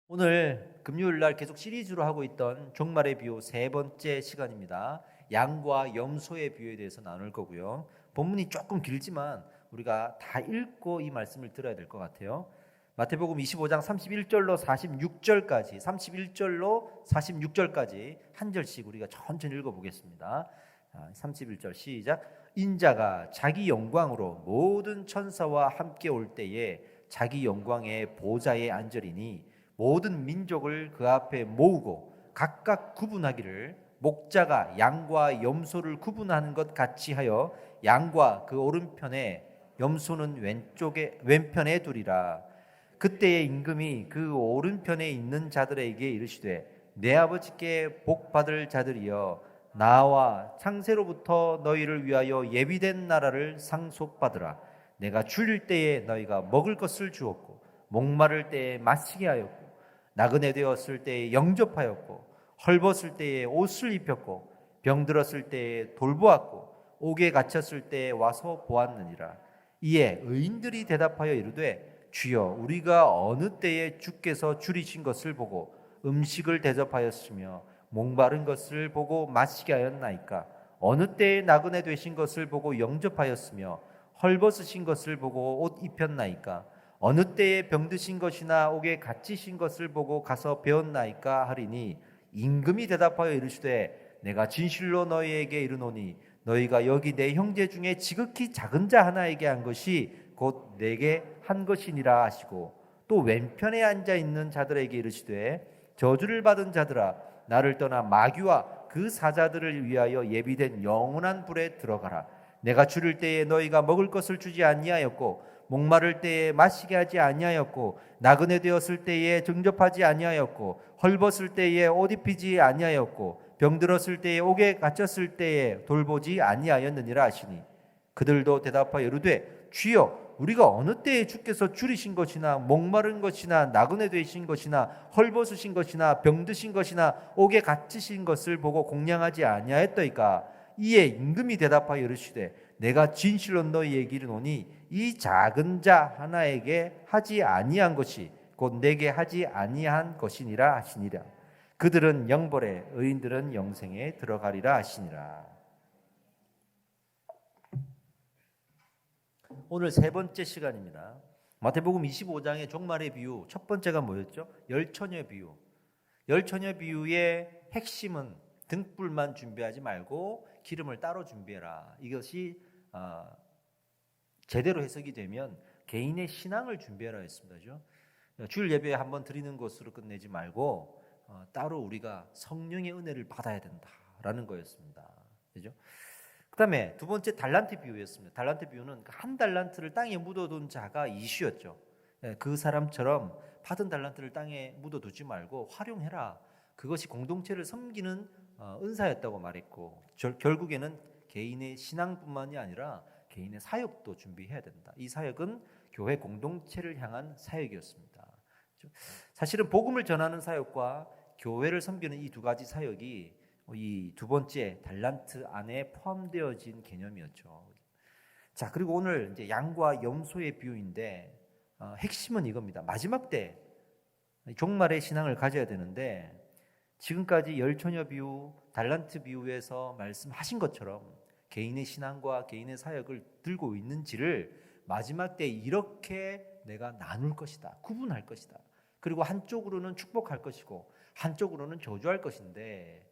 오늘 금요일 날 계속 시리즈로 하고 있던 종말의 비유 세 번째 시간입니다. 양과 염소의 비유에 대해서 나눌 거고요. 본문이 조금 길지만 우리가 다 읽고 이 말씀을 들어야 될 것 같아요. 마태복음 25장 31절로 46절까지 31절로 46절까지 한 절씩 우리가 천천히 읽어보겠습니다. 31절 시작. 인자가 자기 영광으로 모든 천사와 함께 올 때에 자기 영광의 보좌에 앉으리니 모든 민족을 그 앞에 모으고 각각 구분하기를 목자가 양과 염소를 구분하는 것 같이 하여 양과 그 오른편에 염소는 왼편에 두리라. 그때의 임금이 그 오른편에 있는 자들에게 이르시되 내 아버지께 복 받을 자들이여 나와 창세로부터 너희를 위하여 예비된 나라를 상속받으라. 내가 줄일 때에 너희가 먹을 것을 주었고 목마를 때에 마시게 하였고 나그네 되었을 때에 영접하였고 헐벗을 때에 옷을 입혔고 병들었을 때에 돌보았고 옥에 갇혔을 때에 와서 보았느니라. 이에 의인들이 대답하여 이르되 주여 우리가 어느 때에 주께서 줄이신 것을 보고 음식을 대접하였으며 목마른 것을 보고 마시게 하였나이까. 어느 때에 나그네 되신 것을 보고 영접하였으며 헐벗으신 것을 보고 옷 입혔나이까. 어느 때에 병드신 것이나 옥에 갇히신 것을 보고 가서 배웠나이까 하리니 임금이 대답하여 이르시되 내가 진실로 너희에게 이르노니 너희가 여기 내 형제 중에 지극히 작은 자 하나에게 한 것이 곧 내게 한 것이니라 하시고 또 왼편에 앉아 있는 자들에게 이르시되 저주를 받은 자들아 나를 떠나 마귀와 그 사자들을 위하여 예비된 영원한 불에 들어가라. 내가 줄일 때에 너희가 먹을 것을 주지 아니하였고 목마를 때에 마시게 하지 아니하였고 나그네 되었을 때에 정접하지 아니하였고 헐벗을 때에 옷 입히지 아니하였고 병들었을 때에 옥에 갇혔을 때에 돌보지 아니하였느니라 하시니 그들도 대답하여 이르되 주여 우리가 어느 때에 주께서 줄이신 것이나 목마른 것이나 나그네 되신 것이나 헐벗으신 것이나 병드신 것이나 옥에 갇히신 것을 보고 공양하지 아니하였더이까. 이에 임금이 대답하여 이르시되 내가 진실로 너희에게 이르노니 이 작은 자 하나에게 하지 아니한 것이 곧 내게 하지 아니한 것이니라 하시니라. 그들은 영벌에 의인들은 영생에 들어가리라 하시니라. 오늘 세 번째 시간입니다. 마태복음 25장의 종말의 비유 첫 번째가 뭐였죠? 열처녀 비유. 열처녀 비유의 핵심은 등불만 준비하지 말고 기름을 따로 준비해라. 이것이 제대로 해석이 되면 개인의 신앙을 준비하라 했습니다. 주일 예배에 한번 드리는 것으로 끝내지 말고 따로 우리가 성령의 은혜를 받아야 된다라는 거였습니다. 그죠? 그다음에 두 번째 달란트 비유였습니다. 달란트 비유는 한 달란트를 땅에 묻어둔 자가 이슈였죠. 그 사람처럼 받은 달란트를 땅에 묻어두지 말고 활용해라. 그것이 공동체를 섬기는 은사였다고 말했고 결국에는 개인의 신앙뿐만이 아니라 개인의 사역도 준비해야 된다. 이 사역은 교회 공동체를 향한 사역이었습니다. 사실은 복음을 전하는 사역과 교회를 섬기는 이 두 가지 사역이 이 두 번째 달란트 안에 포함되어진 개념이었죠. 자, 그리고 오늘 이제 양과 염소의 비유인데 핵심은 이겁니다. 마지막 때 종말의 신앙을 가져야 되는데 지금까지 열처녀 비유, 달란트 비유에서 말씀하신 것처럼 개인의 신앙과 개인의 사역을 들고 있는지를 마지막 때 이렇게 내가 나눌 것이다. 구분할 것이다. 그리고 한쪽으로는 축복할 것이고 한쪽으로는 저주할 것인데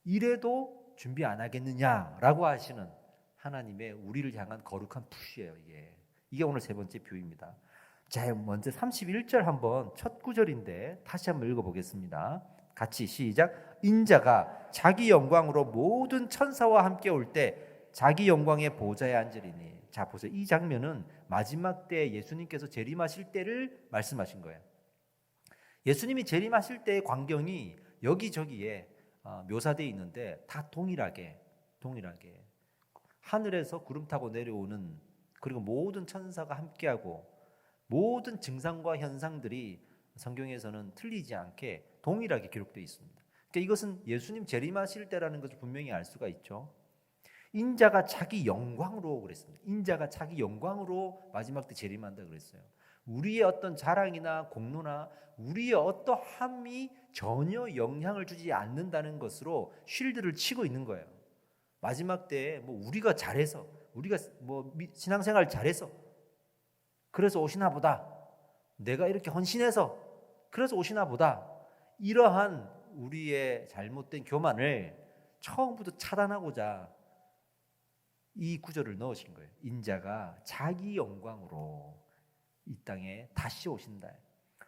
이래도 준비 안 하겠느냐라고 하시는 하나님의 우리를 향한 거룩한 푸시예요. 이게 오늘 세 번째 비유입니다. 자, 먼저 31절 한번 첫 구절인데 다시 한번 읽어보겠습니다. 같이 시작. 인자가 자기 영광으로 모든 천사와 함께 올 때 자기 영광의 보좌에 앉으리니. 자, 보세요. 이 장면은 마지막 때 예수님께서 재림하실 때를 말씀하신 거예요. 예수님이 재림하실 때의 광경이 여기저기에 묘사되어 있는데 다 동일하게 하늘에서 구름 타고 내려오는, 그리고 모든 천사가 함께하고 모든 증상과 현상들이 성경에서는 틀리지 않게 동일하게 기록되어 있습니다. 그러니까 이것은 예수님 재림하실 때라는 것을 분명히 알 수가 있죠. 인자가 자기 영광으로 그랬습니다. 인자가 자기 영광으로 마지막 때 재림한다 그랬어요. 우리의 어떤 자랑이나 공로나 우리의 어떠함이 전혀 영향을 주지 않는다는 것으로 쉴드를 치고 있는 거예요. 마지막 때에 뭐 우리가 잘해서, 우리가 뭐 신앙생활 잘해서 그래서 오시나 보다, 내가 이렇게 헌신해서 그래서 오시나 보다, 이러한 우리의 잘못된 교만을 처음부터 차단하고자 이 구절을 넣으신 거예요. 인자가 자기 영광으로 이 땅에 다시 오신다.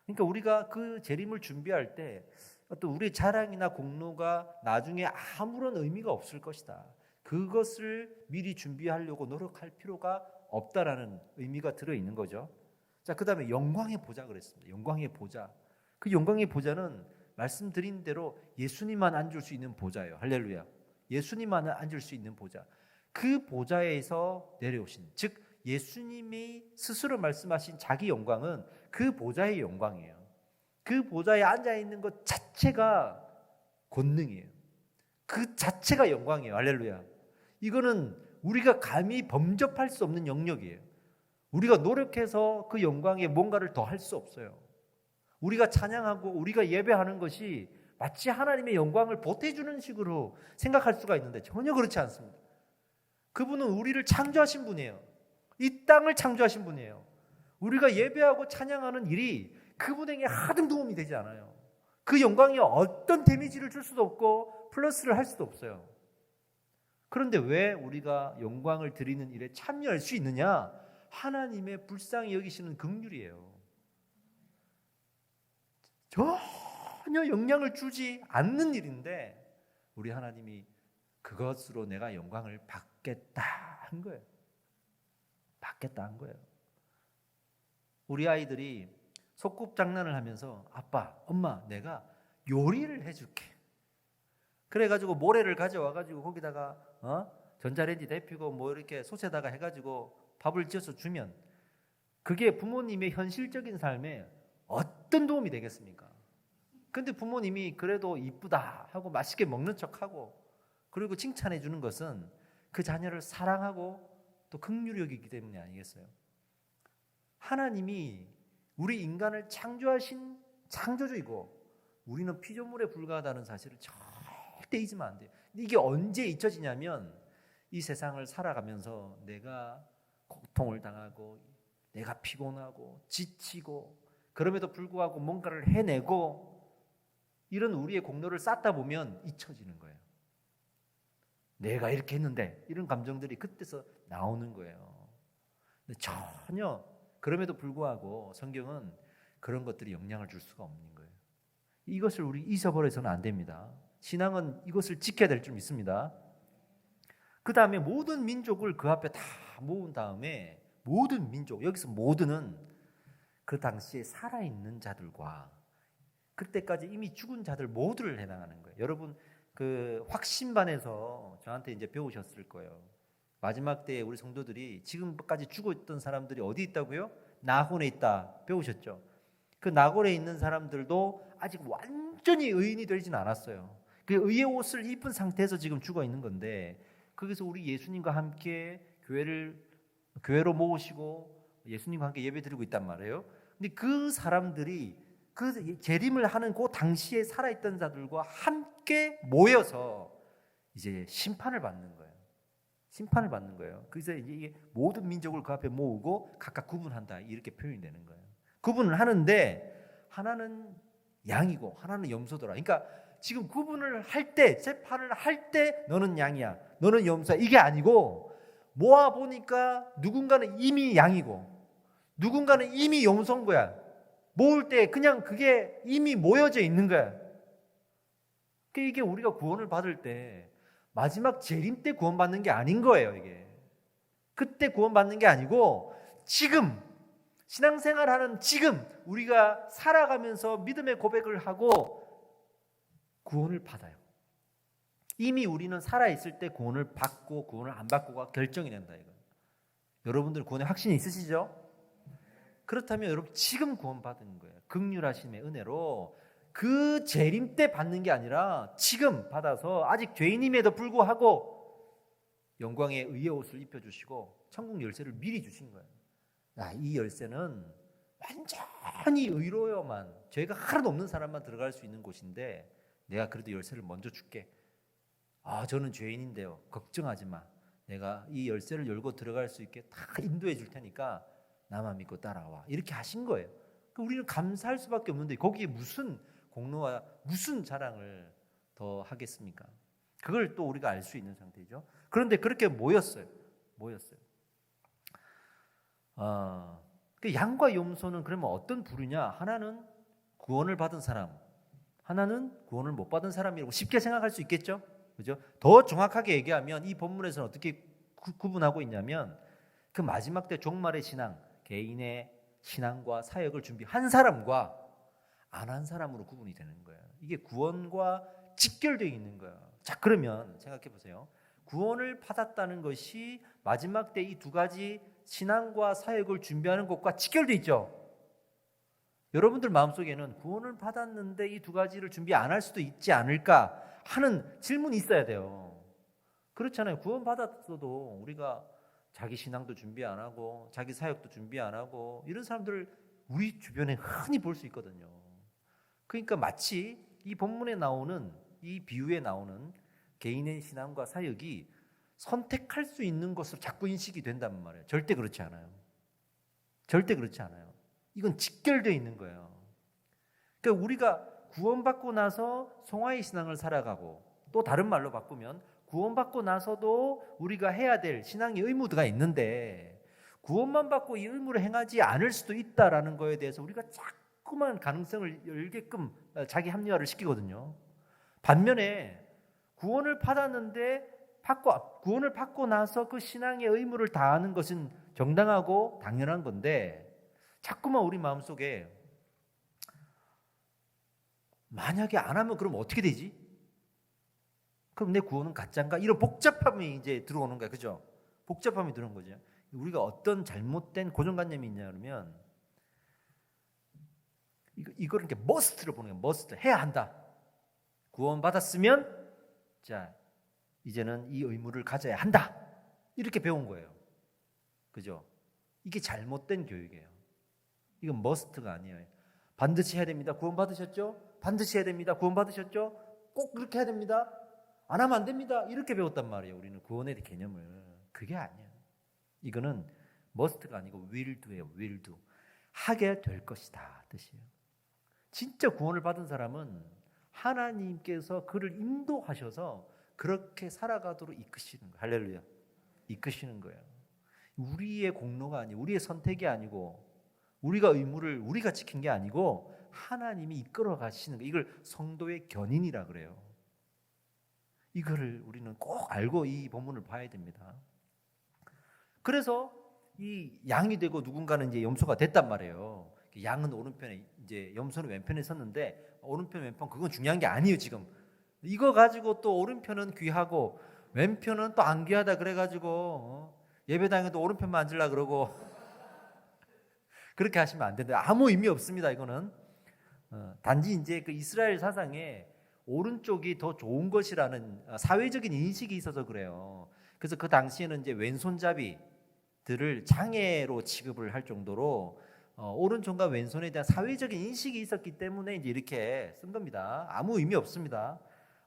그러니까 우리가 그 재림을 준비할 때 어떤 우리의 자랑이나 공로가 나중에 아무런 의미가 없을 것이다. 그것을 미리 준비하려고 노력할 필요가 없다라는 의미가 들어있는 거죠. 자, 그 다음에 영광의 보좌 그랬습니다. 영광의 보좌. 그 영광의 보좌는 말씀드린 대로 예수님만 앉을 수 있는 보좌예요. 할렐루야. 예수님만 앉을 수 있는 보좌. 그 보좌에서 내려오신, 즉 예수님이 스스로 말씀하신 자기 영광은 그 보좌의 영광이에요. 그 보좌에 앉아있는 것 자체가 권능이에요. 그 자체가 영광이에요. 할렐루야. 이거는 우리가 감히 범접할 수 없는 영역이에요. 우리가 노력해서 그 영광에 뭔가를 더 할 수 없어요. 우리가 찬양하고 우리가 예배하는 것이 마치 하나님의 영광을 보태주는 식으로 생각할 수가 있는데 전혀 그렇지 않습니다. 그분은 우리를 창조하신 분이에요. 이 땅을 창조하신 분이에요. 우리가 예배하고 찬양하는 일이 그분에게 하등 도움이 되지 않아요. 그 영광이 어떤 데미지를 줄 수도 없고 플러스를 할 수도 없어요. 그런데 왜 우리가 영광을 드리는 일에 참여할 수 있느냐? 하나님의 불쌍히 여기시는 긍휼이에요. 전혀 영향을 주지 않는 일인데 우리 하나님이 그것으로 내가 영광을 받겠다 한 거예요. 받겠다 한 거예요. 우리 아이들이 소꿉장난을 하면서 아빠, 엄마, 내가 요리를 해줄게. 그래가지고 모래를 가져와가지고 거기다가 전자레인지 데피고 뭐 이렇게 솥에다가 해가지고 밥을 지어서 주면 그게 부모님의 현실적인 삶에 어떤 도움이 되겠습니까? 근데 부모님이 그래도 이쁘다 하고 맛있게 먹는 척하고 그리고 칭찬해 주는 것은 그 자녀를 사랑하고 또 긍휼히 여기기 때문이 아니겠어요? 하나님이 우리 인간을 창조하신 창조주이고 우리는 피조물에 불과하다는 사실을 절대 잊으면 안 돼요. 이게 언제 잊혀지냐면 이 세상을 살아가면서 내가 고통을 당하고 내가 피곤하고 지치고 그럼에도 불구하고 뭔가를 해내고 이런 우리의 공로를 쌓다 보면 잊혀지는 거예요. 내가 이렇게 했는데 이런 감정들이 그때서 나오는 거예요. 근데 전혀 그럼에도 불구하고 성경은 그런 것들이 영향을 줄 수가 없는 거예요. 이것을 우리 잊어버려서는 안 됩니다. 신앙은 이것을 지켜야 될 줄 믿습니다. 그 다음에 모든 민족을 그 앞에 다 모은 다음에 모든 민족, 여기서 모든은 그 당시에 살아있는 자들과 그때까지 이미 죽은 자들 모두를 해당하는 거예요. 여러분 그 확신반에서 저한테 이제 배우셨을 거예요. 마지막 때에 우리 성도들이 지금까지 죽어있던 사람들이 어디 있다고요? 나혼에 있다 배우셨죠? 그 나홀에 있는 사람들도 아직 완전히 의인이 되진 않았어요. 그 의의 옷을 입은 상태에서 지금 죽어 있는 건데 거기서 우리 예수님과 함께 교회로 모으시고 예수님과 함께 예배드리고 있단 말이에요. 근데 그 사람들이 그 재림을 하는 그 당시에 살아있던 자들과 함께 모여서 이제 심판을 받는 거예요. 심판을 받는 거예요. 그래서 이게 모든 민족을 그 앞에 모으고 각각 구분한다 이렇게 표현이 되는 거예요. 구분을 하는데 하나는 양이고 하나는 염소더라. 그러니까 지금 구분을 할 때 재판을 할 때 너는 양이야, 너는 염소야 이게 아니고 모아 보니까 누군가는 이미 양이고 누군가는 이미 염소인 거야. 모을 때 그냥 그게 이미 모여져 있는 거야. 이게 우리가 구원을 받을 때 마지막 재림 때 구원받는 게 아닌 거예요. 이게 그때 구원받는 게 아니고 지금 신앙생활하는 지금 우리가 살아가면서 믿음의 고백을 하고 구원을 받아요. 이미 우리는 살아있을 때 구원을 받고 구원을 안 받고가 결정이 된다. 이거. 여러분들 구원에 확신이 있으시죠? 그렇다면 여러분 지금 구원받은 거예요. 긍휼하심의 은혜로 그 재림 때 받는 게 아니라 지금 받아서 아직 죄인임에도 불구하고 영광의 의의 옷을 입혀주시고 천국 열쇠를 미리 주신 거예요. 이 열쇠는 완전히 의로여만, 죄가 하나도 없는 사람만 들어갈 수 있는 곳인데 내가 그래도 열쇠를 먼저 줄게. 저는 죄인인데요, 걱정하지 마. 내가 이 열쇠를 열고 들어갈 수 있게 다 인도해 줄 테니까 나만 믿고 따라와. 이렇게 하신 거예요. 우리는 감사할 수밖에 없는데 거기에 무슨 공로와 무슨 자랑을 더 하겠습니까? 그걸 또 우리가 알 수 있는 상태죠. 그런데 그렇게 모였어요. 그 양과 염소는 그러면 어떤 부류냐? 하나는 구원을 받은 사람, 하나는 구원을 못 받은 사람이라고 쉽게 생각할 수 있겠죠? 그죠? 더 정확하게 얘기하면 이 본문에서는 어떻게 구분하고 있냐면 그 마지막 때 종말의 신앙, 개인의 신앙과 사역을 준비한 사람과 안 한 사람으로 구분이 되는 거예요. 이게 구원과 직결되어 있는 거예요. 자, 그러면 생각해 보세요. 구원을 받았다는 것이 마지막 때 이 두 가지 신앙과 사역을 준비하는 것과 직결되어 있죠. 여러분들 마음속에는 구원을 받았는데 이 두 가지를 준비 안 할 수도 있지 않을까 하는 질문이 있어야 돼요. 그렇잖아요. 구원 받았어도 우리가 자기 신앙도 준비 안 하고 자기 사역도 준비 안 하고 이런 사람들을 우리 주변에 흔히 볼 수 있거든요. 그러니까 마치 이 본문에 나오는, 이 비유에 나오는 개인의 신앙과 사역이 선택할 수 있는 것으로 자꾸 인식이 된단 말이에요. 절대 그렇지 않아요. 이건 직결되어 있는 거예요. 그러니까 우리가 구원받고 나서 송화의 신앙을 살아가고, 또 다른 말로 바꾸면 구원받고 나서도 우리가 해야 될 신앙의 의무가 있는데 구원만 받고 이 의무를 행하지 않을 수도 있다라는 거에 대해서 우리가 자꾸만 가능성을 열게끔 자기 합리화를 시키거든요. 반면에 구원을 받았는데 구원을 받고 나서 그 신앙의 의무를 다하는 것은 정당하고 당연한 건데 자꾸만 우리 마음속에 만약에 안 하면 그럼 어떻게 되지? 그럼 내 구원은 가짜인가? 이런 복잡함이 이제 들어오는 거야. 그죠? 복잡함이 들어오는 거죠. 우리가 어떤 잘못된 고정관념이 있냐 그러면 이거를 이렇게 머스트로 보는 거예요. 머스트. 해야 한다. 구원 받았으면 자, 이제는 이 의무를 가져야 한다. 이렇게 배운 거예요. 그죠? 이게 잘못된 교육이에요. 이건 머스트가 아니에요. 반드시 해야 됩니다. 구원 받으셨죠? 반드시 해야 됩니다. 구원 받으셨죠? 꼭 그렇게 해야 됩니다. 안 하면 안 됩니다. 이렇게 배웠단 말이에요. 우리는 구원의 개념을. 그게 아니에요. 이거는 머스트가 아니고 will do예요. will do. 하게 될 것이다 뜻이에요. 진짜 구원을 받은 사람은 하나님께서 그를 인도하셔서 그렇게 살아가도록 이끄시는 거예요. 할렐루야. 이끄시는 거예요. 우리의 공로가 아니고 우리의 선택이 아니고 우리가 의무를 우리가 지킨 게 아니고 하나님이 이끌어 가시는 거예요. 이걸 성도의 견인이라 그래요. 이거를 우리는 꼭 알고 이 본문을 봐야 됩니다. 그래서 이 양이 되고 누군가는 이제 염소가 됐단 말이에요. 양은 오른편에 이제 염소는 왼편에 섰는데 오른편 왼편 그건 중요한 게 아니에요. 지금 이거 가지고 또 오른편은 귀하고 왼편은 또 안 귀하다 그래가지고 예배당에도 오른편만 앉으려 그러고 그렇게 하시면 안 된다. 아무 의미 없습니다. 이거는 단지 이제 그 이스라엘 사상에 오른쪽이 더 좋은 것이라는 사회적인 인식이 있어서 그래요. 그래서 그 당시에는 이제 왼손잡이들을 장애로 취급을 할 정도로 오른손과 왼손에 대한 사회적인 인식이 있었기 때문에 이제 이렇게 쓴 겁니다. 아무 의미 없습니다.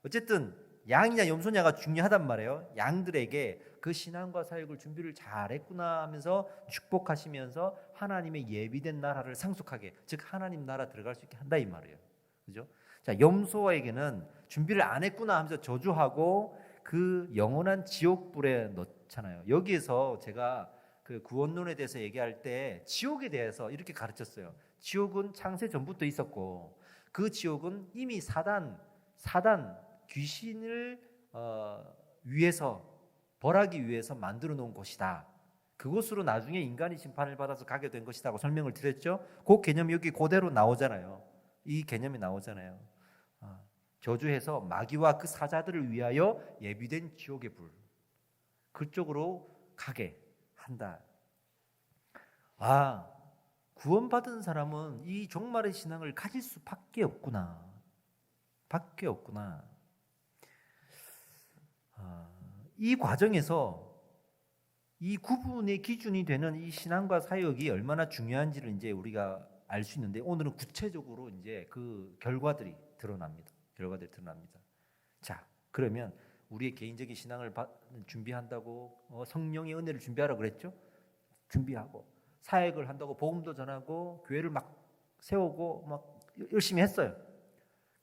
어쨌든 양이냐 염소냐가 중요하단 말이에요. 양들에게 그 신앙과 사역을 준비를 잘했구나 하면서 축복하시면서 하나님의 예비된 나라를 상속하게, 즉 하나님 나라 들어갈 수 있게 한다 이 말이에요. 그죠? 자, 염소에게는 준비를 안 했구나 하면서 저주하고 그 영원한 지옥불에 넣잖아요. 여기에서 제가 그 구원론에 대해서 얘기할 때 지옥에 대해서 이렇게 가르쳤어요. 지옥은 창세 전부터 있었고 그 지옥은 이미 사단 귀신을 위해서 벌하기 위해서 만들어 놓은 곳이다. 그곳으로 나중에 인간이 심판을 받아서 가게 된 것이라고 설명을 드렸죠. 그 개념이 여기 그대로 나오잖아요. 이 개념이 나오잖아요. 저주해서 마귀와 그 사자들을 위하여 예비된 지옥의 불, 그쪽으로 가게 한다. 구원받은 사람은 이 종말의 신앙을 가질 수밖에 없구나. 이 과정에서 이 구분의 기준이 되는 이 신앙과 사역이 얼마나 중요한지를 이제 우리가 알 수 있는데, 오늘은 구체적으로 이제 그 결과들이 드러납니다. 자, 그러면 우리의 개인적인 신앙을 준비한다고 성령의 은혜를 준비하라 그랬죠? 준비하고 사역을 한다고 복음도 전하고 교회를 막 세우고 막 열심히 했어요.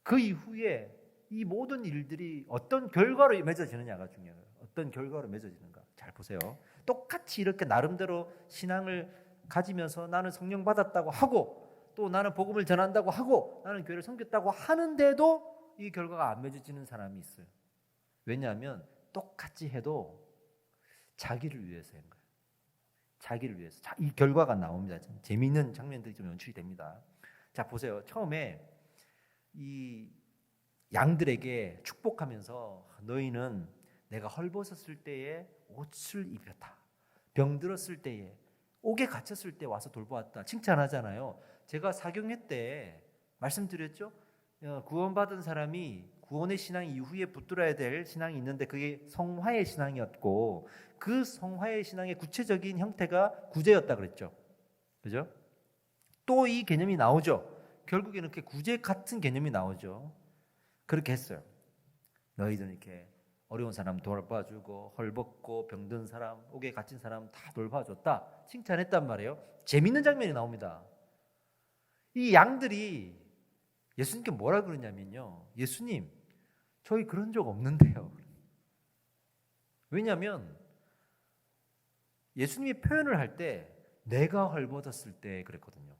그 이후에 이 모든 일들이 어떤 결과로 맺어지느냐가 중요해요. 어떤 결과로 맺어지는가. 잘 보세요. 똑같이 이렇게 나름대로 신앙을 가지면서 나는 성령 받았다고 하고 또 나는 복음을 전한다고 하고 나는 교회를 섬겼다고 하는데도 이 결과가 안 맺어지는 사람이 있어요. 왜냐하면 똑같이 해도 자기를 위해서 한 거예요. 자기를 위해서. 자, 이 결과가 나옵니다. 재미있는 장면들이 좀 연출이 됩니다. 자, 보세요. 처음에 이 양들에게 축복하면서 너희는 내가 헐벗었을 때에 옷을 입혔다. 병들었을 때에 옥에 갇혔을 때 와서 돌보았다. 칭찬하잖아요. 제가 사경회 때 말씀드렸죠. 구원받은 사람이 구원의 신앙 이후에 붙들어야 될 신앙이 있는데 그게 성화의 신앙이었고 그 성화의 신앙의 구체적인 형태가 구제였다 그랬죠. 그죠? 또 이 개념이 나오죠. 결국에는 그 구제 같은 개념이 나오죠. 그렇게 했어요. 너희들 이렇게 어려운 사람 돌봐주고 헐벗고 병든 사람, 옥에 갇힌 사람 다 돌봐줬다. 칭찬했단 말이에요. 재밌는 장면이 나옵니다. 이 양들이 예수님께 뭐라 그러냐면요. 예수님, 저희 그런 적 없는데요. 왜냐하면 예수님이 표현을 할 때 내가 헐벗었을 때 그랬거든요.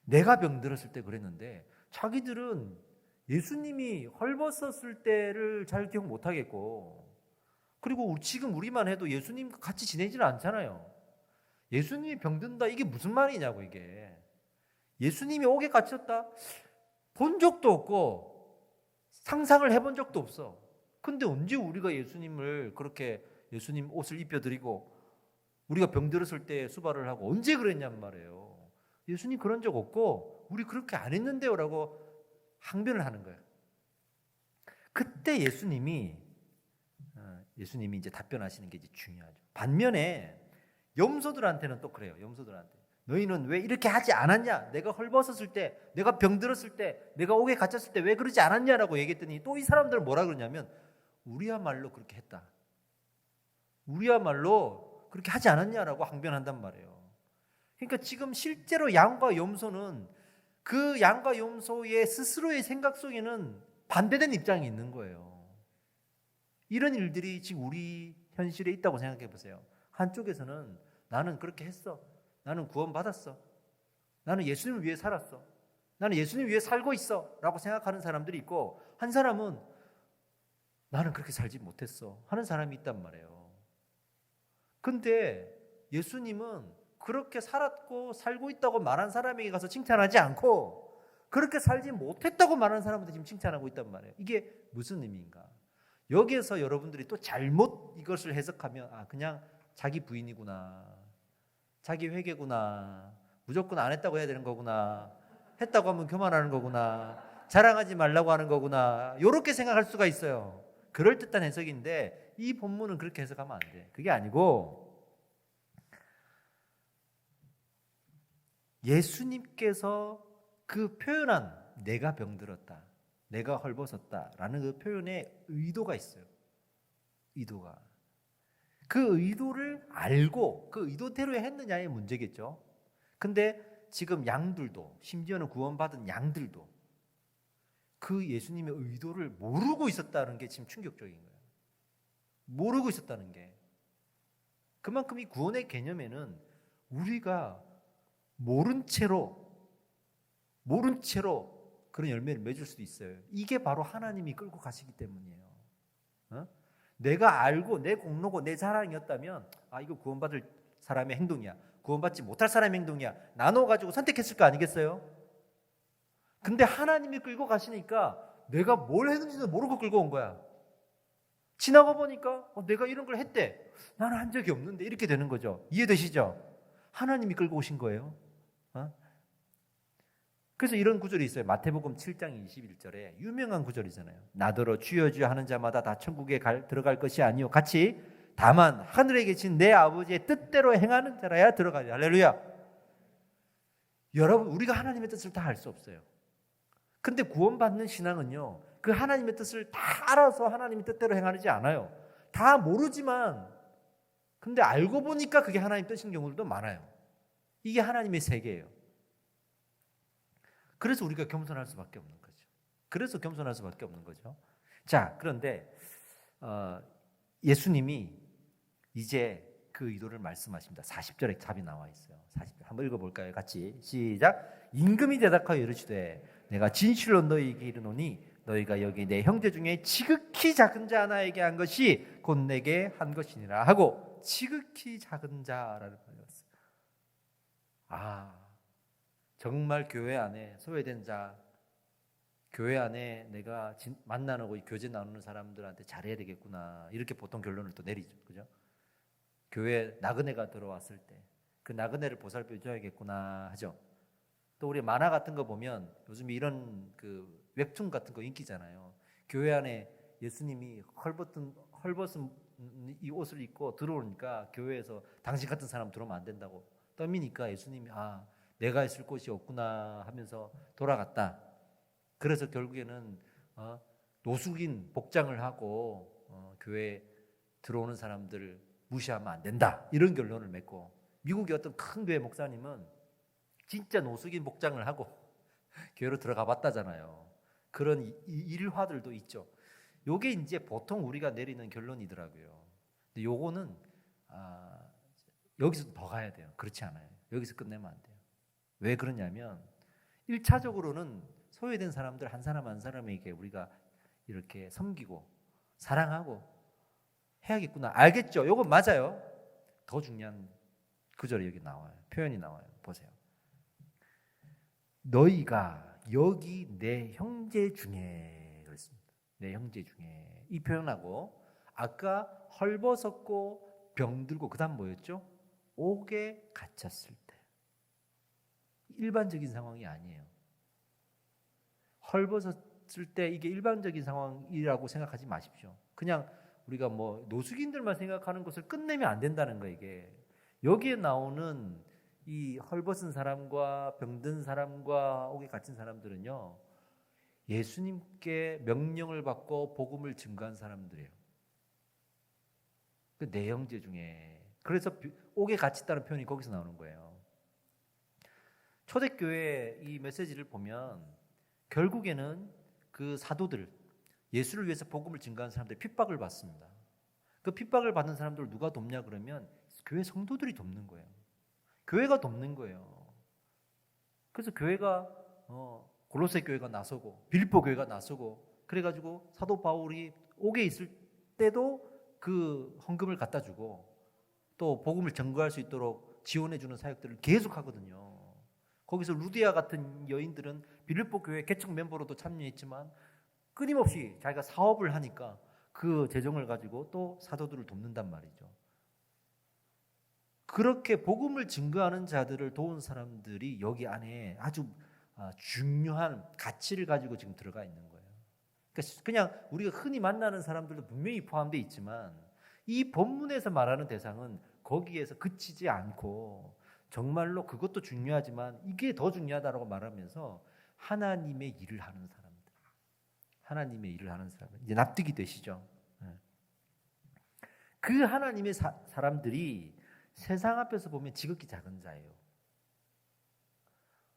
내가 병들었을 때 그랬는데 자기들은 예수님이 헐벗었을 때를 잘 기억 못하겠고 그리고 지금 우리만 해도 예수님과 같이 지내지는 않잖아요. 예수님이 병든다 이게 무슨 말이냐고 이게. 예수님이 옥에 갇혔다 본 적도 없고 상상을 해본 적도 없어. 근데 언제 우리가 예수님을 그렇게 예수님 옷을 입혀드리고 우리가 병들었을 때 수발을 하고 언제 그랬냔 말이에요. 예수님 그런 적 없고 우리 그렇게 안 했는데요 라고 항변을 하는 거예요. 그때 예수님이 이제 답변하시는 게 이제 중요하죠. 반면에 염소들한테는 또 그래요. 염소들한테 너희는 왜 이렇게 하지 않았냐? 내가 헐벗었을 때, 내가 병들었을 때, 내가 옥에 갇혔을 때 왜 그러지 않았냐라고 얘기했더니 또 이 사람들은 뭐라 그러냐면 우리야말로 그렇게 했다. 우리야말로 그렇게 하지 않았냐라고 항변한단 말이에요. 그러니까 지금 실제로 양과 염소는 그 양과 염소의 스스로의 생각 속에는 반대된 입장이 있는 거예요. 이런 일들이 지금 우리 현실에 있다고 생각해 보세요. 한쪽에서는 나는 그렇게 했어. 나는 구원받았어. 나는 예수님을 위해 살았어. 나는 예수님을 위해 살고 있어 라고 생각하는 사람들이 있고 한 사람은 나는 그렇게 살지 못했어 하는 사람이 있단 말이에요. 근데 예수님은 그렇게 살았고 살고 있다고 말한 사람에게 가서 칭찬하지 않고 그렇게 살지 못했다고 말하는 사람한테 지금 칭찬하고 있단 말이에요. 이게 무슨 의미인가? 여기에서 여러분들이 또 잘못 이것을 해석하면 그냥 자기 부인이구나, 자기 회개구나, 무조건 안 했다고 해야 되는 거구나, 했다고 하면 교만하는 거구나, 자랑하지 말라고 하는 거구나, 이렇게 생각할 수가 있어요. 그럴듯한 해석인데 이 본문은 그렇게 해석하면 안 돼. 그게 아니고 예수님께서 그 표현한 내가 병들었다, 내가 헐벗었다라는 그 표현에 의도가 있어요. 의도가. 그 의도를 알고 그 의도대로 했느냐의 문제겠죠. 근데 지금 양들도, 심지어는 구원받은 양들도 그 예수님의 의도를 모르고 있었다는 게 지금 충격적인 거예요. 모르고 있었다는 게. 그만큼 이 구원의 개념에는 우리가 모른 채로 그런 열매를 맺을 수도 있어요. 이게 바로 하나님이 끌고 가시기 때문이에요. 내가 알고 내 공로고 내 자랑이었다면 이거 구원받을 사람의 행동이야, 구원받지 못할 사람의 행동이야, 나눠가지고 선택했을 거 아니겠어요? 근데 하나님이 끌고 가시니까 내가 뭘 했는지도 모르고 끌고 온 거야. 지나가 보니까 내가 이런 걸 했대, 나는 한 적이 없는데, 이렇게 되는 거죠. 이해되시죠? 하나님이 끌고 오신 거예요. 그래서 이런 구절이 있어요. 마태복음 7장 21절에 유명한 구절이잖아요. 나더러 주여 주여 하는 자마다 다 천국에 들어갈 것이 아니요 같이 다만 하늘에 계신 내 아버지의 뜻대로 행하는 자라야 들어가리. 할렐루야. 여러분, 우리가 하나님의 뜻을 다 알 수 없어요. 근데 구원받는 신앙은요, 그 하나님의 뜻을 다 알아서 하나님의 뜻대로 행하지 않아요. 다 모르지만 근데 알고 보니까 그게 하나님 뜻인 경우도 많아요. 이게 하나님의 세계예요. 그래서 우리가 겸손할 수밖에 없는 거죠. 그래서 겸손할 수밖에 없는 거죠. 자, 그런데 예수님이 이제 그 의도를 말씀하십니다. 40절에 답이 나와 있어요. 40절 한번 읽어볼까요? 같이 시작. 임금이 대답하여 이르시되 내가 진실로 너희에게 이르노니 너희가 여기 내 형제 중에 지극히 작은 자 하나에게 한 것이 곧 내게 한 것이니라 하고 지극히 작은 자라는 말이었어요. 정말 교회 안에 소외된 자, 교회 안에 내가 만나고 교제 나누는 사람들한테 잘해야 되겠구나, 이렇게 보통 결론을 또 내리죠. 그죠? 교회 나그네가 들어왔을 때 그 나그네를 보살펴 줘야겠구나 하죠. 또 우리 만화 같은 거 보면 요즘 이런 그 웹툰 같은 거 인기잖아요. 교회 안에 예수님이 헐벗은 이 옷을 입고 들어오니까 교회에서 당신 같은 사람 들어오면 안 된다고 떠미니까 예수님이 내가 있을 곳이 없구나 하면서 돌아갔다. 그래서 결국에는 노숙인 복장을 하고 교회에 들어오는 사람들 무시하면 안 된다, 이런 결론을 맺고, 미국의 어떤 큰 교회 목사님은 진짜 노숙인 복장을 하고 교회로 들어가 봤다잖아요. 그런 일화들도 있죠. 요게 이제 보통 우리가 내리는 결론이더라고요. 근데 요거는 여기서 더 가야 돼요. 그렇지 않아요. 여기서 끝내면 안 돼요. 왜 그러냐면 1차적으로는 소외된 사람들 한 사람 한 사람에게 우리가 이렇게 섬기고 사랑하고 해야겠구나. 알겠죠? 요건 맞아요. 더 중요한 구절이 여기 나와요. 표현이 나와요. 보세요. 너희가 여기 내 형제 중에, 그랬습니다. 내 형제 중에. 이 표현하고 아까 헐벗었고 병들고 그다음 뭐였죠? 옥에 갇혔을 때. 일반적인 상황이 아니에요. 헐벗었을 때 이게 일반적인 상황이라고 생각하지 마십시오. 그냥 우리가 뭐 노숙인들만 생각하는 것을 끝내면 안 된다는 거예요. 이게 여기에 나오는 이 헐벗은 사람과 병든 사람과 옥에 갇힌 사람들은요, 예수님께 명령을 받고 복음을 증거한 사람들이에요. 그 내 형제 중에. 그래서 옥에 갇혔다는 표현이 거기서 나오는 거예요. 초대교회 이 메시지를 보면 결국에는 그 사도들, 예수를 위해서 복음을 증거한 사람들이 핍박을 받습니다. 그 핍박을 받는 사람들을 누가 돕냐 그러면 교회 성도들이 돕는 거예요. 교회가 돕는 거예요. 그래서 교회가 골로새 교회가 나서고 빌립보 교회가 나서고 그래가지고 사도 바울이 옥에 있을 때도 그 헌금을 갖다 주고 또 복음을 증거할 수 있도록 지원해 주는 사역들을 계속 하거든요. 거기서 루디아 같은 여인들은 빌립보 교회 개척 멤버로도 참여했지만 끊임없이 자기가 사업을 하니까 그 재정을 가지고 또 사도들을 돕는단 말이죠. 그렇게 복음을 증거하는 자들을 도운 사람들이 여기 안에 아주 중요한 가치를 가지고 지금 들어가 있는 거예요. 그러니까 그냥 우리가 흔히 만나는 사람들도 분명히 포함되어 있지만 이 본문에서 말하는 대상은 거기에서 그치지 않고 정말로 그것도 중요하지만 이게 더 중요하다고 말하면서 하나님의 일을 하는 사람들, 하나님의 일을 하는 사람들, 이제 납득이 되시죠? 그 하나님의 사람들이 세상 앞에서 보면 지극히 작은 자예요.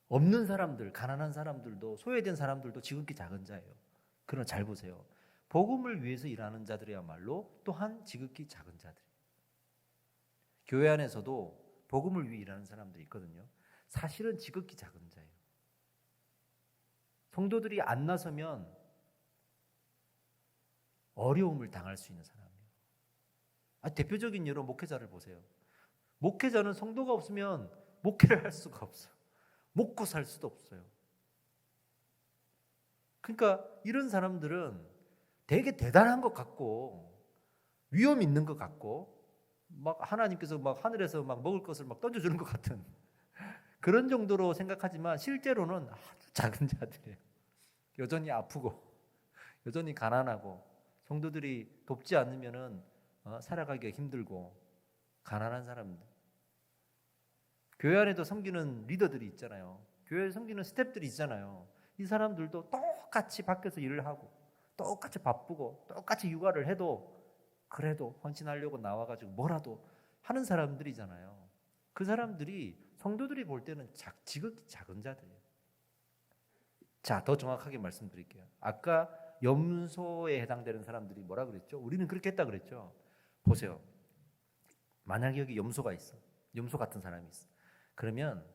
없는 사람들, 가난한 사람들도, 소외된 사람들도 지극히 작은 자예요. 그러나 잘 보세요. 복음을 위해서 일하는 자들이야말로 또한 지극히 작은 자들. 교회 안에서도 복음을 위해 일하는 사람들이 있거든요. 사실은 지극히 작은 자예요. 성도들이 안 나서면 어려움을 당할 수 있는 사람이에요. 대표적인 예로 목회자를 보세요. 목회자는 성도가 없으면 목회를 할 수가 없어요. 먹고 살 수도 없어요. 그러니까 이런 사람들은 되게 대단한 것 같고 위험 있는 것 같고 막 하나님께서 막 하늘에서 막 먹을 것을 막 던져주는 것 같은 그런 정도로 생각하지만 실제로는 아주 작은 자들이에요. 여전히 아프고 여전히 가난하고 성도들이 돕지 않으면은 살아가기가 힘들고 가난한 사람들, 교회 안에도 섬기는 리더들이 있잖아요. 교회에 섬기는 스태프들이 있잖아요. 이 사람들도 똑같이 밖에서 일을 하고 똑같이 바쁘고 똑같이 육아를 해도 그래도 헌신하려고 나와가지고 뭐라도 하는 사람들이잖아요. 그 사람들이 성도들이 볼 때는 지극히 작은 자들이에요. 자, 더 정확하게 말씀드릴게요. 아까 염소에 해당되는 사람들이 뭐라 그랬죠? 우리는 그렇게 했다 그랬죠. 보세요. 만약에 여기 염소가 있어. 염소 같은 사람이 있어. 그러면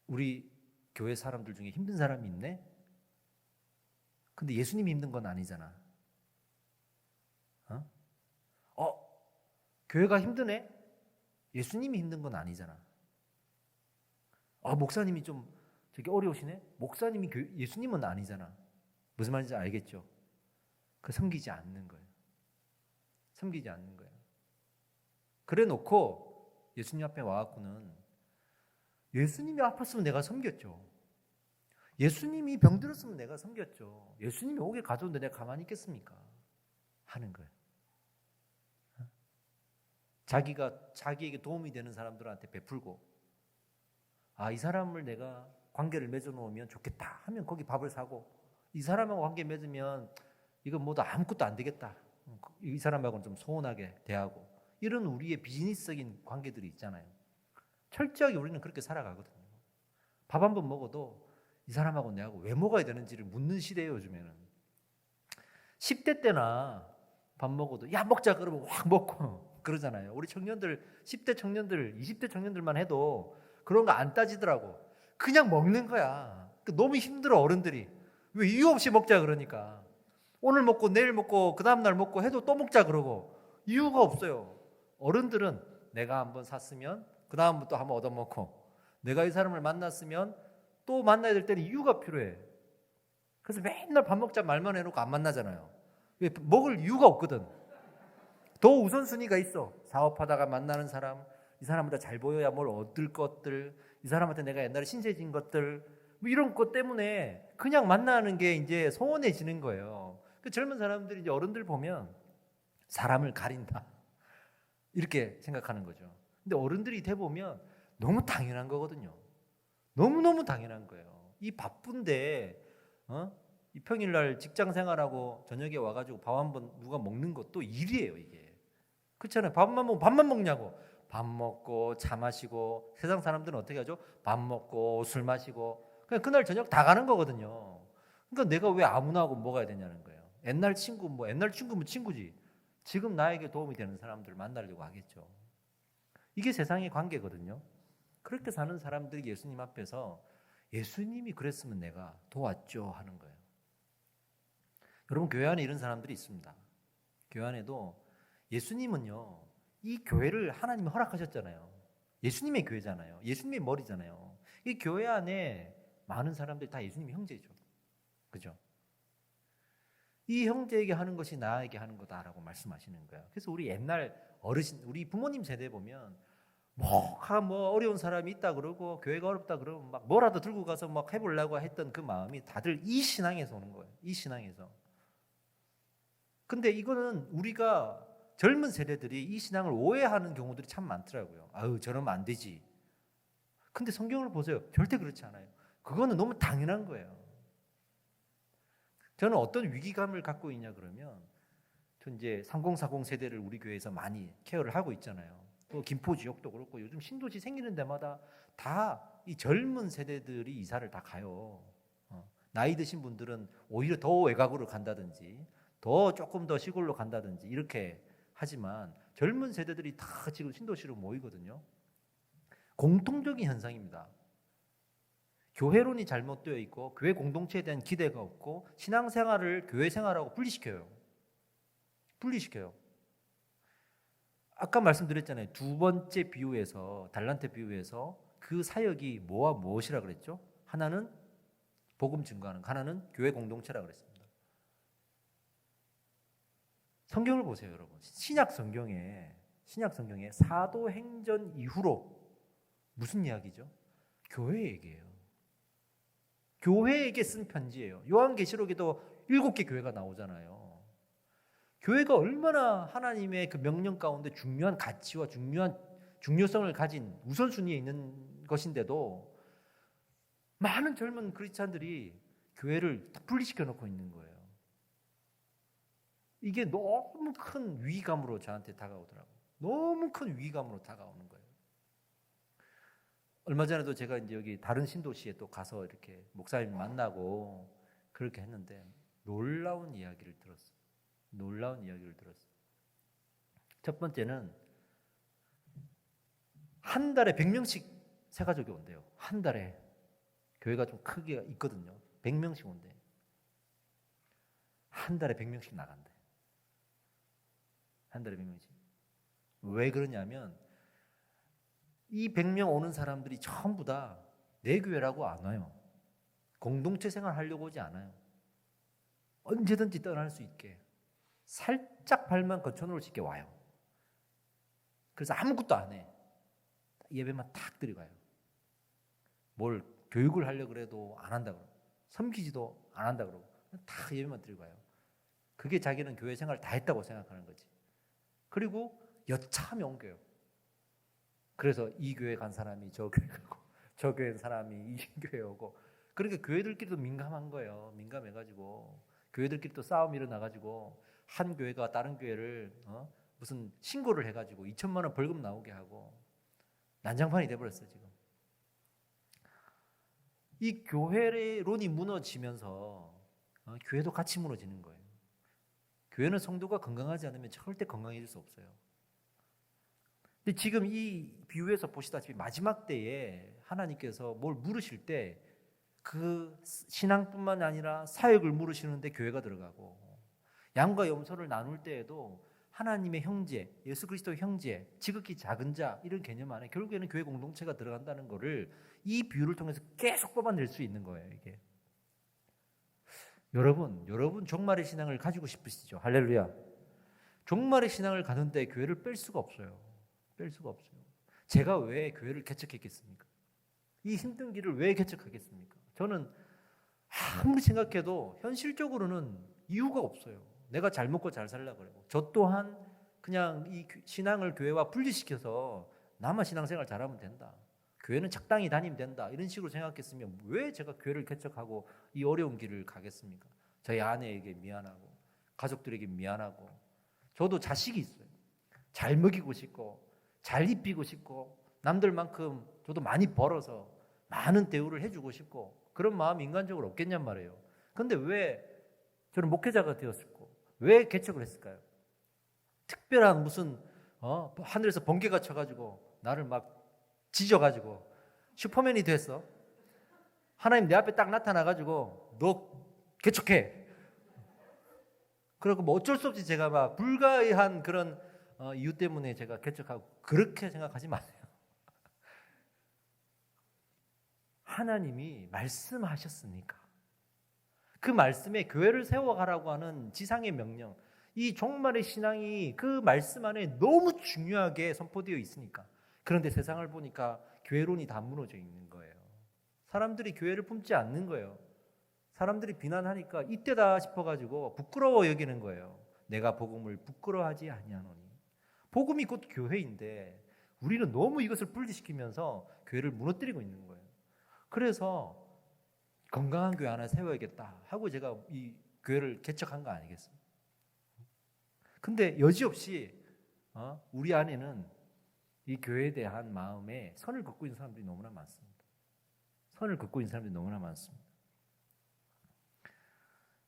우리 교회 사람들 중에 힘든 사람이 있네? 근데 예수님이 힘든 건 아니잖아. 교회가 힘드네? 예수님이 힘든 건 아니잖아. 목사님이 좀 되게 어려우시네? 목사님이 예수님은 아니잖아. 무슨 말인지 알겠죠? 섬기지 않는 거예요. 섬기지 않는 거예요. 그래 놓고 예수님 앞에 와갖고는 예수님이 아팠으면 내가 섬겼죠. 예수님이 병들었으면 내가 섬겼죠. 예수님이 옥에 가져오는데 내가 가만히 있겠습니까? 하는 거예요. 자기에게 도움이 되는 사람들한테 베풀고, 이 사람을 내가 관계를 맺어놓으면 좋겠다 하면 거기 밥을 사고, 이 사람하고 관계 맺으면 이건 뭐도 아무것도 안 되겠다, 이 사람하고는 좀 소원하게 대하고, 이런 우리의 비즈니스적인 관계들이 있잖아요. 철저하게 우리는 그렇게 살아가거든요. 밥 한 번 먹어도 이 사람하고 내하고 왜 먹어야 되는지를 묻는 시대예요, 요즘에는. 10대 때나 밥 먹어도 야 먹자 그러면 확 먹고 그러잖아요. 우리 청년들, 10대 청년들, 20대 청년들만 해도 그런 거 안 따지더라고. 그냥 먹는 거야. 너무 힘들어, 어른들이. 왜 이유 없이 먹자 그러니까. 오늘 먹고 내일 먹고 그 다음날 먹고 해도 또 먹자 그러고 이유가 없어요. 어른들은 내가 한번 샀으면 그 다음부터 한번 얻어먹고, 내가 이 사람을 만났으면 또 만나야 될 때는 이유가 필요해. 그래서 맨날 밥 먹자 말만 해놓고 안 만나잖아요. 왜? 먹을 이유가 없거든. 더 우선순위가 있어. 사업하다가 만나는 사람, 이 사람보다 잘 보여야 뭘 얻을 것들, 이 사람한테 내가 옛날에 신세진 것들, 뭐 이런 것 때문에 그냥 만나는 게 이제 소원해지는 거예요. 그 젊은 사람들이 이제 어른들 보면 사람을 가린다, 이렇게 생각하는 거죠. 근데 어른들이 돼 보면 너무 당연한 거거든요. 너무너무 당연한 거예요. 이 바쁜데 이 평일날 직장 생활하고 저녁에 와가지고 밥 한 번 누가 먹는 것도 일이에요, 이게. 그렇잖아요. 밥만 먹고 밥만 먹냐고. 밥 먹고 차 마시고, 세상 사람들은 어떻게 하죠? 밥 먹고 술 마시고 그냥 그날 저녁 다 가는 거거든요. 그러니까 내가 왜 아무나 하고 먹어야 되냐는 거예요. 옛날 친구면 친구지. 지금 나에게 도움이 되는 사람들 만나려고 하겠죠. 이게 세상의 관계거든요. 그렇게 사는 사람들이 예수님 앞에서 예수님이 그랬으면 내가 도왔죠 하는 거예요. 여러분, 교회 안에 이런 사람들이 있습니다. 교회 안에도 예수님은요, 이 교회를 하나님이 허락하셨잖아요. 예수님의 교회잖아요. 예수님의 머리잖아요. 이 교회 안에 많은 사람들이 다 예수님의 형제죠. 그죠? 이 형제에게 하는 것이 나에게 하는 거다라고 말씀하시는 거예요. 그래서 우리 옛날 어르신, 우리 부모님 세대 보면 뭐 어려운 사람이 있다 그러고 교회가 어렵다 그러면 막 뭐라도 들고 가서 막 해보려고 했던 그 마음이 다들 이 신앙에서 오는 거예요. 이 신앙에서. 근데 이거는 우리가 젊은 세대들이 이 신앙을 오해하는 경우들이 참 많더라고요. 저러면 안 되지. 근데 성경을 보세요. 절대 그렇지 않아요. 그거는 너무 당연한 거예요. 저는 어떤 위기감을 갖고 있냐 그러면, 저 이제 3040 세대를 우리 교회에서 많이 케어를 하고 있잖아요. 또 김포 지역도 그렇고 요즘 신도시 생기는 데마다 다 이 젊은 세대들이 이사를 다 가요. 나이 드신 분들은 오히려 더 외곽으로 간다든지 조금 더 시골로 간다든지 이렇게 하지만 젊은 세대들이 다 지금 신도시로 모이거든요. 공통적인 현상입니다. 교회론이 잘못되어 있고 교회 공동체에 대한 기대가 없고 신앙생활을 교회 생활하고 분리시켜요. 아까 말씀드렸잖아요. 두 번째 비유에서, 달란트 비유에서 그 사역이 뭐와 무엇이라 그랬죠? 하나는 복음 증거하는 거, 하나는 교회 공동체라 그랬습니다. 성경을 보세요, 여러분. 신약 성경에 사도행전 이후로 무슨 이야기죠? 교회 얘기예요. 교회에게 쓴 편지예요. 요한계시록에도 7개 교회가 나오잖아요. 교회가 얼마나 하나님의 그 명령 가운데 중요한 가치와 중요성을 가진 우선순위에 있는 것인데도 많은 젊은 크리스찬들이 교회를 분리시켜 놓고 있는 거예요. 이게 너무 큰 위기감으로 저한테 다가오더라고요. 너무 큰 위기감으로 다가오는 거예요. 얼마 전에도 제가 이제 여기 다른 신도시에 또 가서 이렇게 목사님 만나고 그렇게 했는데 놀라운 이야기를 들었어요. 첫 번째는 한 달에 100명씩 새 가족이 온대요. 한 달에. 교회가 좀 크게 있거든요. 100명씩 온대. 한 달에 100명씩 나간대. 한 달에 100명씩. 왜 그러냐면 이 100명 오는 사람들이 전부 다 내 교회라고 안 와요. 공동체 생활 하려고 오지 않아요. 언제든지 떠날 수 있게 살짝 발만 거쳐놓을 수 있게 와요. 그래서 아무것도 안 해. 예배만 탁 드리고 가요. 뭘 교육을 하려고 그래도 안 한다고 그러고 섬기지도 안 한다고 그러고 다 예배만 드리고 가요. 그게 자기는 교회 생활 다 했다고 생각하는 거지. 그리고 여차하면 옮겨요. 그래서 이 교회 간 사람이 저 교회 가고 저 교회 사람이 이 교회 오고 그러니까 교회들끼리도 민감한 거예요. 민감해가지고 교회들끼리 또 싸움이 일어나가지고 한 교회가 다른 교회를 무슨 신고를 해가지고 2천만 원 벌금 나오게 하고 난장판이 돼버렸어요. 지금 이 교회론이 무너지면서 교회도 같이 무너지는 거예요. 교회는 성도가 건강하지 않으면 절대 건강해질 수 없어요. 근데 지금 이 비유에서 보시다시피 마지막 때에 하나님께서 뭘 물으실 때 그 신앙뿐만 아니라 사역을 물으시는데 교회가 들어가고 양과 염소를 나눌 때에도 하나님의 형제, 예수 그리스도의 형제, 지극히 작은 자 이런 개념 안에 결국에는 교회 공동체가 들어간다는 것을 이 비유를 통해서 계속 뽑아낼 수 있는 거예요. 이게 여러분 종말의 신앙을 가지고 싶으시죠? 할렐루야. 종말의 신앙을 가는데 교회를 뺄 수가 없어요. 제가 왜 교회를 개척했겠습니까? 이 힘든 길을 왜 개척하겠습니까? 저는 아무리 생각해도 현실적으로는 이유가 없어요. 내가 잘 먹고 잘 살려고 그래요. 저 또한 그냥 이 신앙을 교회와 분리시켜서 나만 신앙생활 잘하면 된다. 교회는 적당히 다니면 된다. 이런 식으로 생각했으면 왜 제가 교회를 개척하고 이 어려운 길을 가겠습니까? 저희 아내에게 미안하고 가족들에게 미안하고 저도 자식이 있어요. 잘 먹이고 싶고 잘 입히고 싶고 남들만큼 저도 많이 벌어서 많은 대우를 해주고 싶고 그런 마음이 인간적으로 없겠냔 말이에요. 그런데 왜 저는 목회자가 되었을까? 왜 개척을 했을까요? 특별한 무슨 하늘에서 번개가 쳐가지고 나를 막 지져가지고 슈퍼맨이 됐어. 하나님 내 앞에 딱 나타나가지고 너 개척해. 그리고 뭐 어쩔 수 없이 제가 막 불가의한 그런 이유 때문에 제가 개척하고 그렇게 생각하지 마세요. 하나님이 말씀하셨으니까 그 말씀에 교회를 세워가라고 하는 지상의 명령, 이 종말의 신앙이 그 말씀 안에 너무 중요하게 선포되어 있으니까. 그런데 세상을 보니까 교회론이 다 무너져 있는 거예요. 사람들이 교회를 품지 않는 거예요. 사람들이 비난하니까 이때다 싶어가지고 부끄러워 여기는 거예요. 내가 복음을 부끄러워하지 아니하노니. 복음이 곧 교회인데 우리는 너무 이것을 분리시키면서 교회를 무너뜨리고 있는 거예요. 그래서 건강한 교회 하나 세워야겠다 하고 제가 이 교회를 개척한 거 아니겠습니까? 근데 여지없이 우리 안에는 이 교회에 대한 마음에 선을 긋고 있는 사람들이 너무나 많습니다.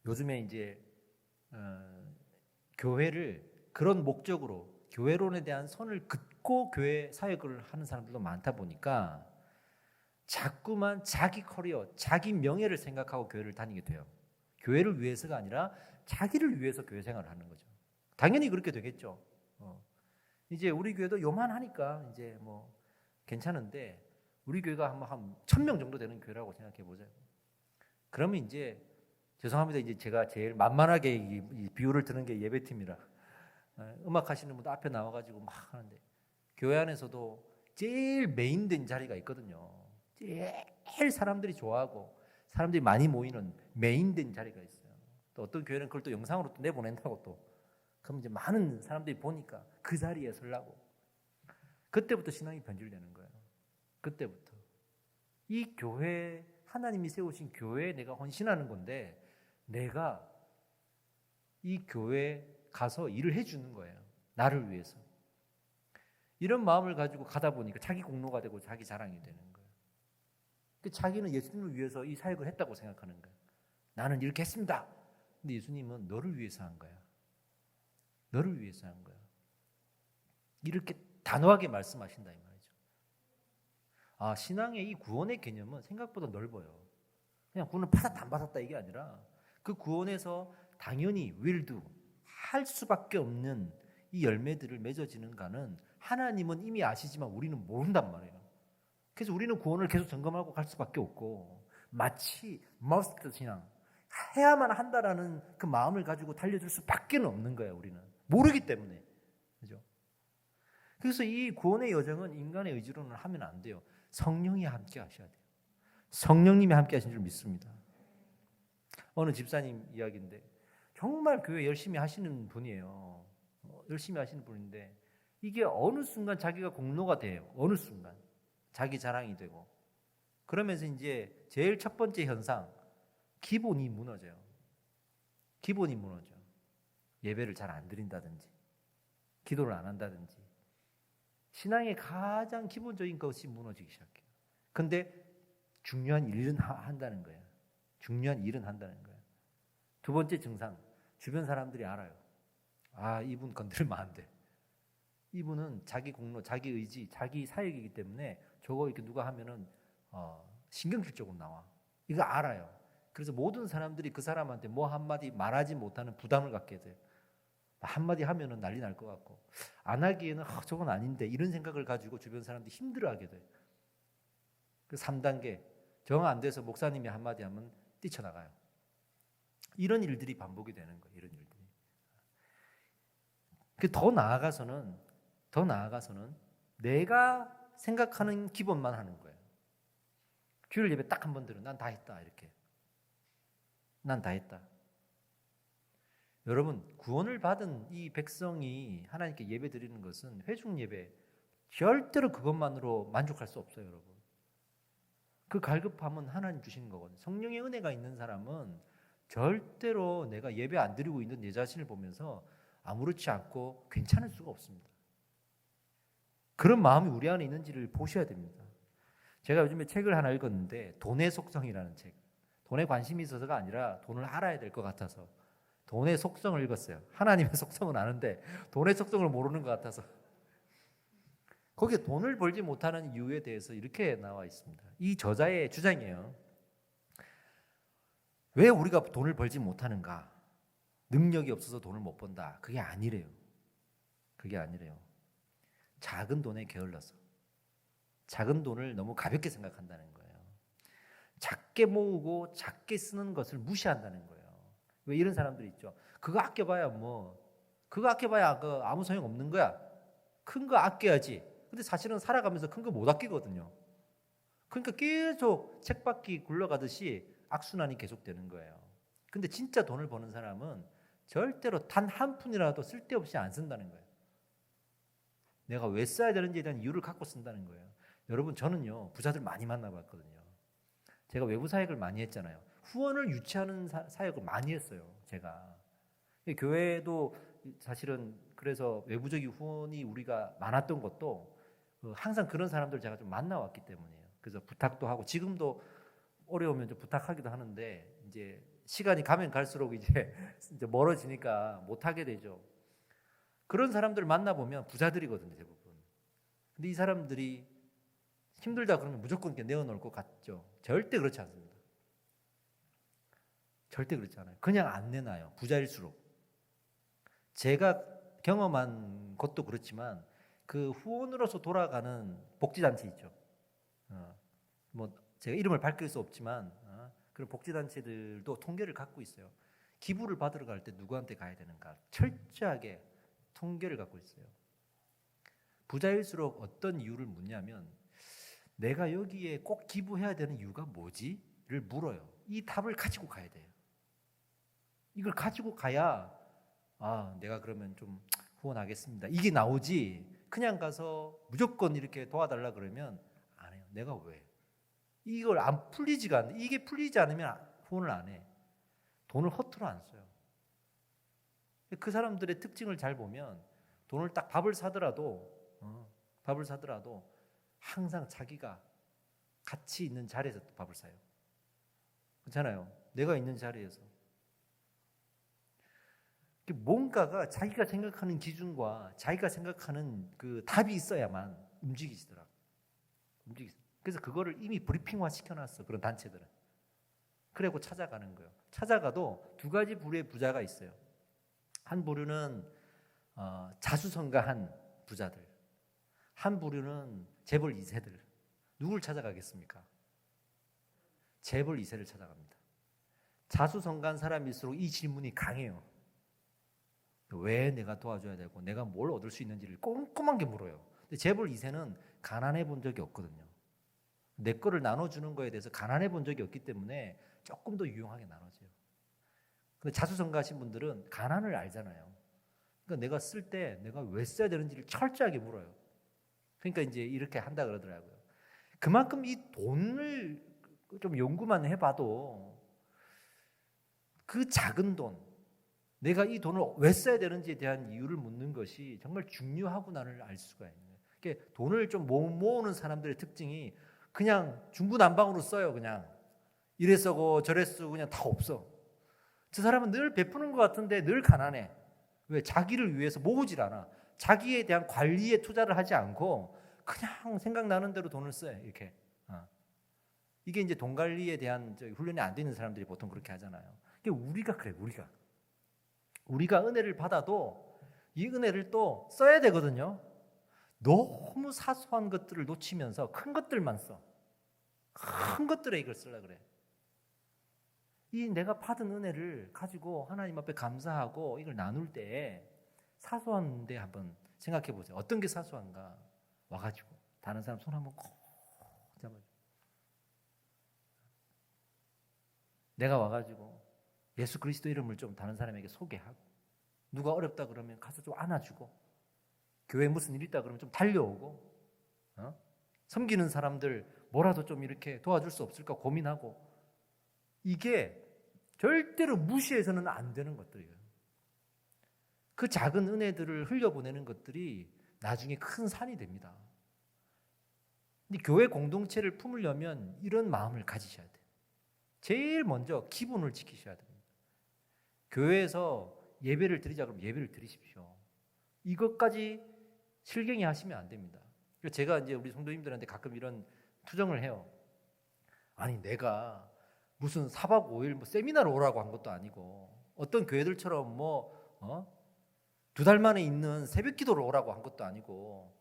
요즘에 이제 교회를 그런 목적으로 교회론에 대한 선을 긋고 교회 사역을 하는 사람들도 많다 보니까 자꾸만 자기 커리어, 자기 명예를 생각하고 교회를 다니게 돼요. 교회를 위해서가 아니라 자기를 위해서 교회 생활을 하는 거죠. 당연히 그렇게 되겠죠. 이제 우리 교회도 요만하니까 이제 뭐 괜찮은데 우리 교회가 한 1,000명 정도 되는 교회라고 생각해 보세요. 그러면 이제 죄송합니다. 이제 제가 제일 만만하게 이 비유를 드는 게 예배팀이라 음악 하시는 분들 앞에 나와가지고 막 하는데 교회 안에서도 제일 메인된 자리가 있거든요. 제일 사람들이 좋아하고 사람들이 많이 모이는 메인된 자리가 있어요. 또 어떤 교회는 그걸 또 영상으로 또 내보낸다고 또 그럼 이제 많은 사람들이 보니까 그 자리에 서려고. 그때부터 신앙이 변질되는 거예요. 그때부터. 이 교회, 하나님이 세우신 교회에 내가 헌신하는 건데 내가 이 교회에 가서 일을 해주는 거예요. 나를 위해서. 이런 마음을 가지고 가다 보니까 자기 공로가 되고 자기 자랑이 되는 거예요. 자기는 예수님을 위해서 이 사역을 했다고 생각하는 거예요. 나는 이렇게 했습니다. 근데 예수님은 너를 위해서 한 거야. 너를 위해서 한 거야. 이렇게 단호하게 말씀하신다 이 말이죠. 신앙의 이 구원의 개념은 생각보다 넓어요. 그냥 구원을 받았다 안 받았다 이게 아니라 그 구원에서 당연히 will도 할 수밖에 없는 이 열매들을 맺어지는가는 하나님은 이미 아시지만 우리는 모른단 말이에요. 그래서 우리는 구원을 계속 점검하고 갈 수밖에 없고 마치 must 신앙 해야만 한다라는 그 마음을 가지고 달려줄 수밖에 없는 거예요. 우리는 모르기 때문에. 그죠? 그래서 이 구원의 여정은 인간의 의지로는 하면 안 돼요. 성령이 함께 하셔야 돼요. 성령님이 함께 하신 줄 믿습니다. 어느 집사님 이야기인데 정말 교회 열심히 하시는 분이에요. 열심히 하시는 분인데 이게 어느 순간 자기가 공로가 돼요. 어느 순간 자기 자랑이 되고 그러면서 이제 제일 첫 번째 현상 기본이 무너져요. 기본이 무너져. 예배를 잘 안 드린다든지 기도를 안 한다든지 신앙의 가장 기본적인 것이 무너지기 시작해요. 근데 중요한 일은 한다는 거예요. 중요한 일은 한다는 거예요. 두 번째 증상 주변 사람들이 알아요. 이분 건드리면 안 돼. 이분은 자기 공로, 자기 의지, 자기 사역이기 때문에 저거 이렇게 누가 하면은 신경질적으로 나와. 이거 알아요. 그래서 모든 사람들이 그 사람한테 뭐 한마디 말하지 못하는 부담을 갖게 돼요. 한마디 하면은 난리 날 것 같고 안 하기에는 저건 아닌데 이런 생각을 가지고 주변 사람들이 힘들어하게 돼요. 그 3단계 정 안 돼서 목사님이 한마디 하면 뛰쳐나가요. 이런 일들이 반복이 되는 거예요. 이런 일들이. 더 나아가서는 내가 생각하는 기본만 하는 거예요. 주일 예배 딱 한 번 들으면 난 다 했다 이렇게. 난 다 했다. 여러분 구원을 받은 이 백성이 하나님께 예배 드리는 것은 회중 예배 절대로 그것만으로 만족할 수 없어요. 여러분. 그 갈급함은 하나님 주시는 거거든요. 성령의 은혜가 있는 사람은 절대로 내가 예배 안 드리고 있는 내 자신을 보면서 아무렇지 않고 괜찮을 수가 없습니다. 그런 마음이 우리 안에 있는지를 보셔야 됩니다. 제가 요즘에 책을 하나 읽었는데 돈의 속성이라는 책. 돈에 관심이 있어서가 아니라 돈을 알아야 될 것 같아서 돈의 속성을 읽었어요. 하나님의 속성은 아는데 돈의 속성을 모르는 것 같아서 거기에 돈을 벌지 못하는 이유에 대해서 이렇게 나와 있습니다. 이 저자의 주장이에요. 왜 우리가 돈을 벌지 못하는가? 능력이 없어서 돈을 못 번다. 그게 아니래요. 그게 아니래요. 작은 돈에 게을러서. 작은 돈을 너무 가볍게 생각한다는 거예요. 작게 모으고 작게 쓰는 것을 무시한다는 거예요. 왜 이런 사람들이 있죠. 그거 아껴봐야 그거 아껴봐야 아무 소용 없는 거야. 큰 거 아껴야지. 근데 사실은 살아가면서 큰 거 못 아끼거든요. 그러니까 계속 책받기 굴러가듯이 악순환이 계속되는 거예요. 근데 진짜 돈을 버는 사람은 절대로 단 한 푼이라도 쓸데없이 안 쓴다는 거예요. 내가 왜 써야 되는지에 대한 이유를 갖고 쓴다는 거예요. 여러분 저는요 부자들 많이 만나봤거든요. 제가 외부 사역을 많이 했잖아요. 후원을 유치하는 사역을 많이 했어요. 제가 교회도 사실은 그래서 외부적인 후원이 우리가 많았던 것도 항상 그런 사람들 제가 좀 만나왔기 때문이에요. 그래서 부탁도 하고 지금도 어려우면 좀 부탁하기도 하는데 이제 시간이 가면 갈수록 이제 멀어지니까 못 하게 되죠. 그런 사람들을 만나보면 부자들이거든요, 대부분. 근데 이 사람들이 힘들다 그러면 무조건 이렇게 내어놓을 것 같죠. 절대 그렇지 않습니다. 절대 그렇지 않아요. 그냥 안 내놔요. 부자일수록. 제가 경험한 것도 그렇지만 그 후원으로서 돌아가는 복지단체 있죠. 제가 이름을 밝힐 수 없지만 그런 복지단체들도 통계를 갖고 있어요. 기부를 받으러 갈 때 누구한테 가야 되는가 철저하게 통계를 갖고 있어요. 부자일수록 어떤 이유를 묻냐면 내가 여기에 꼭 기부해야 되는 이유가 뭐지? 를 물어요. 이 답을 가지고 가야 돼요. 이걸 가지고 가야 내가 그러면 좀 후원하겠습니다. 이게 나오지. 그냥 가서 무조건 이렇게 도와달라 그러면 안 해요. 내가 왜? 이걸 안 풀리지가 않네. 이게 풀리지 않으면 후원을 안 해. 돈을 허투루 안 써요. 그 사람들의 특징을 잘 보면 돈을 딱 밥을 사더라도 항상 자기가 가치 있는 자리에서 밥을 사요. 그렇잖아요. 내가 있는 자리에서. 뭔가가 자기가 생각하는 기준과 자기가 생각하는 그 답이 있어야만 움직이시더라고요. 그래서 그거를 이미 브리핑화 시켜놨어. 그런 단체들은. 그리고 찾아가는 거예요. 찾아가도 두 가지 부류의 부자가 있어요. 한 부류는 자수성가한 부자들, 한 부류는 재벌 2세들. 누굴 찾아가겠습니까? 재벌 2세를 찾아갑니다. 자수성가한 사람일수록 이 질문이 강해요. 왜 내가 도와줘야 되고 내가 뭘 얻을 수 있는지를 꼼꼼하게 물어요. 근데 재벌 2세는 가난해 본 적이 없거든요. 내 거를 나눠주는 거에 대해서 가난해 본 적이 없기 때문에 조금 더 유용하게 나눠져요. 근데 자수성가하신 분들은 가난을 알잖아요. 그러니까 내가 쓸 때 내가 왜 써야 되는지를 철저하게 물어요. 그러니까 이제 이렇게 한다 그러더라고요. 그만큼 이 돈을 좀 연구만 해봐도 그 작은 돈, 내가 이 돈을 왜 써야 되는지에 대한 이유를 묻는 것이 정말 중요하구나를 알 수가 있는 거예요. 그러니까 돈을 좀 모으는 사람들의 특징이 그냥 중구난방으로 써요. 그냥 이래 쓰고 저래 쓰고 그냥 다 없어. 저 사람은 늘 베푸는 것 같은데 늘 가난해. 왜? 자기를 위해서 모으질 않아. 자기에 대한 관리에 투자를 하지 않고 그냥 생각나는 대로 돈을 써요. 이렇게. 이게 이제 돈 관리에 대한 훈련이 안 되는 사람들이 보통 그렇게 하잖아요. 우리가 그래. 우리가 은혜를 받아도 이 은혜를 또 써야 되거든요. 너무 사소한 것들을 놓치면서 큰 것들만 써. 큰 것들에 이걸 쓰려고 그래. 이 내가 받은 은혜를 가지고 하나님 앞에 감사하고 이걸 나눌 때 사소한데 한번 생각해 보세요. 어떤 게 사소한가? 와가지고 다른 사람 손 한번 콕 잡아줘. 내가 와가지고 예수 그리스도 이름을 좀 다른 사람에게 소개하고, 누가 어렵다 그러면 가서 좀 안아주고, 교회에 무슨 일 있다 그러면 좀 달려오고, 섬기는 사람들 뭐라도 좀 이렇게 도와줄 수 없을까 고민하고, 이게 절대로 무시해서는 안 되는 것들이에요. 그 작은 은혜들을 흘려보내는 것들이 나중에 큰 산이 됩니다. 근데 교회 공동체를 품으려면 이런 마음을 가지셔야 돼요. 제일 먼저 기본을 지키셔야 됩니다. 교회에서 예배를 드리자 그러면 예배를 드리십시오. 이것까지 실갱이 하시면 안 됩니다. 제가 이제 우리 성도님들한테 가끔 이런 투정을 해요. 아니 내가 무슨 4박 5일 뭐 세미나를 오라고 한 것도 아니고, 어떤 교회들처럼 두 달 만에 있는 새벽 기도를 오라고 한 것도 아니고,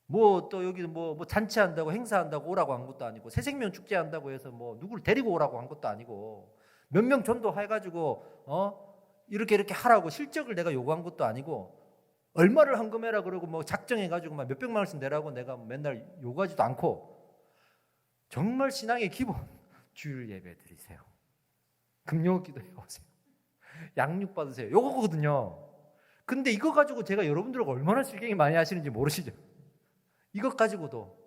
뭐 또 여기 뭐 잔치한다고 행사한다고 오라고 한 것도 아니고, 새생명 축제 한다고 해서 뭐 누구를 데리고 오라고 한 것도 아니고, 몇 명 전도해가지고 이렇게 하라고 실적을 내가 요구한 것도 아니고, 얼마를 헌금해라 그러고 뭐 작정해가지고 막 몇백만 원씩 내라고 내가 맨날 요구하지도 않고, 정말 신앙의 기본, 주일 예배 드리세요. 금요 기도해 오세요. 양육 받으세요. 요거거든요. 근데 이거 가지고 제가 여러분들과 얼마나 실갱이 많이 하시는지 모르시죠? 이것 가지고도.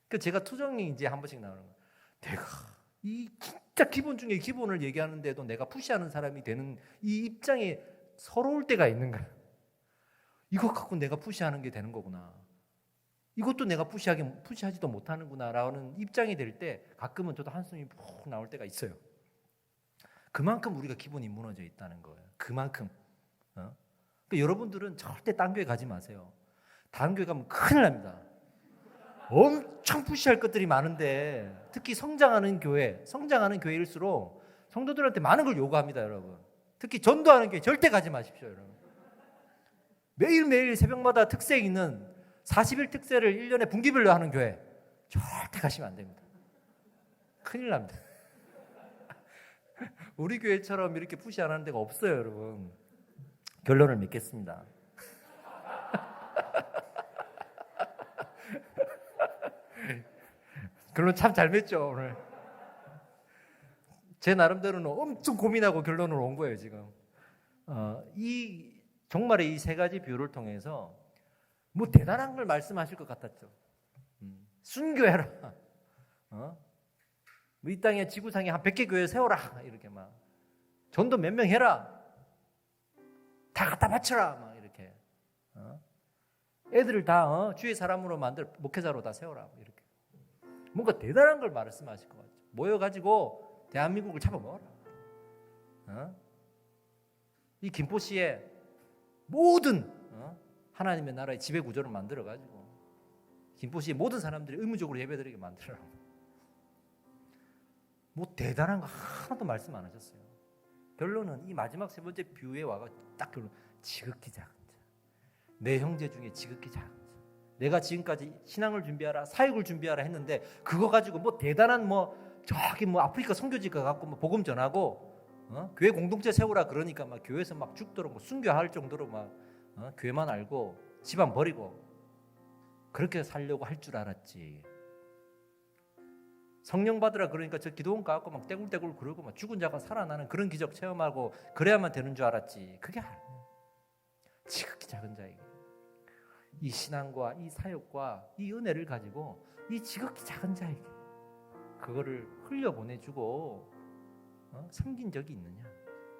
그 제가 투정이 이제 한 번씩 나오는 거예요. 내가 이 진짜 기본 중에 기본을 얘기하는데도 내가 푸시하는 사람이 되는 이 입장에 서러울 때가 있는 거예요. 이거 갖고 내가 푸시하는 게 되는 거구나. 이것도 내가 푸시하지도 못하는구나 라는 입장이 될 때 가끔은 저도 한숨이 푹 나올 때가 있어요. 그만큼 우리가 기본이 무너져 있다는 거예요. 그만큼. 그러니까 여러분들은 절대 딴 교회 가지 마세요. 다른 교회 가면 큰일 납니다. 엄청 푸시할 것들이 많은데, 특히 성장하는 교회일수록 성도들한테 많은 걸 요구합니다. 여러분. 특히 전도하는 교회 절대 가지 마십시오. 여러분. 매일매일 새벽마다 특색 있는 40일 특세를 1년에 분기별로 하는 교회 절대 가시면 안 됩니다. 큰일 납니다. 우리 교회처럼 이렇게 푸시 안 하는 데가 없어요. 여러분. 결론을 맺겠습니다. 결론 참 잘 맺죠 오늘. 제 나름대로는 엄청 고민하고 결론으로 온 거예요 지금. 이 종말의 이 세 가지 비유를 통해서 뭐 대단한 걸 말씀하실 것 같았죠. 순교해라. 뭐 이 땅에 지구상에 한 100개 교회 세워라. 이렇게 막 전도 몇 명 해라. 다 갖다 바쳐라. 막 이렇게. 애들을 다 주의 사람으로 만들 목회자로 다 세워라. 이렇게. 뭔가 대단한 걸 말씀하실 것 같죠. 모여가지고 대한민국을 잡아먹어라. 이 김포시에 모든 하나님의 나라의 지배 구조를 만들어가지고 김포시의 모든 사람들이 의무적으로 예배드리게 만들어라. 뭐 대단한 거 하나도 말씀 안 하셨어요. 결론은 이 마지막 세 번째 비유에 와가 딱 결론. 지극히 작은 자. 내 형제 중에 지극히 작은 자. 내가 지금까지 신앙을 준비하라, 사역을 준비하라 했는데 그거 가지고 뭐 대단한 저기 아프리카 선교지 가갖고 복음 전하고 교회 공동체 세우라 그러니까 막 교회에서 막 죽도록 순교할 정도로 막 교회만 알고 집안 버리고 그렇게 살려고 할 줄 알았지. 성령 받으라 그러니까 저 기도원 가갖고 막 떼굴떼굴 그러고 막 죽은 자가 살아나는 그런 기적 체험하고 그래야만 되는 줄 알았지. 그게 아니에요. 지극히 작은 자에게 이 신앙과 이 사역과 이 은혜를 가지고 이 지극히 작은 자에게 그거를 흘려보내주고 섬긴 적이 있느냐?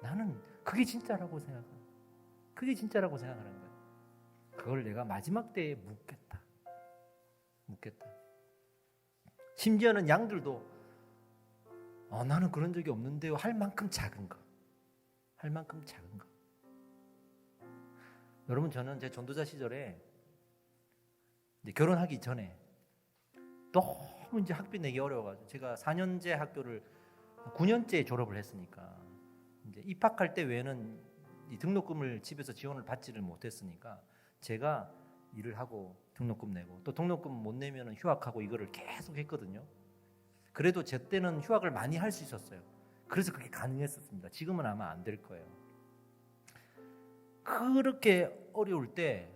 나는 그게 진짜라고 생각해. 그게 진짜라고 생각하는 거예요. 그걸 내가 마지막 때에 묻겠다. 심지어는 양들도 나는 그런 적이 없는데요. 할 만큼 작은 거. 여러분 저는 제 전도자 시절에 이제 결혼하기 전에 너무 이제 학비 내기 어려워가지고 제가 4년제 학교를 9년째 졸업을 했으니까 이제 입학할 때 외에는 이 등록금을 집에서 지원을 받지를 못했으니까 제가 일을 하고 등록금 내고 또 등록금 못 내면 휴학하고 이거를 계속 했거든요. 그래도 제 때는 휴학을 많이 할 수 있었어요. 그래서 그게 가능했었습니다. 지금은 아마 안 될 거예요. 그렇게 어려울 때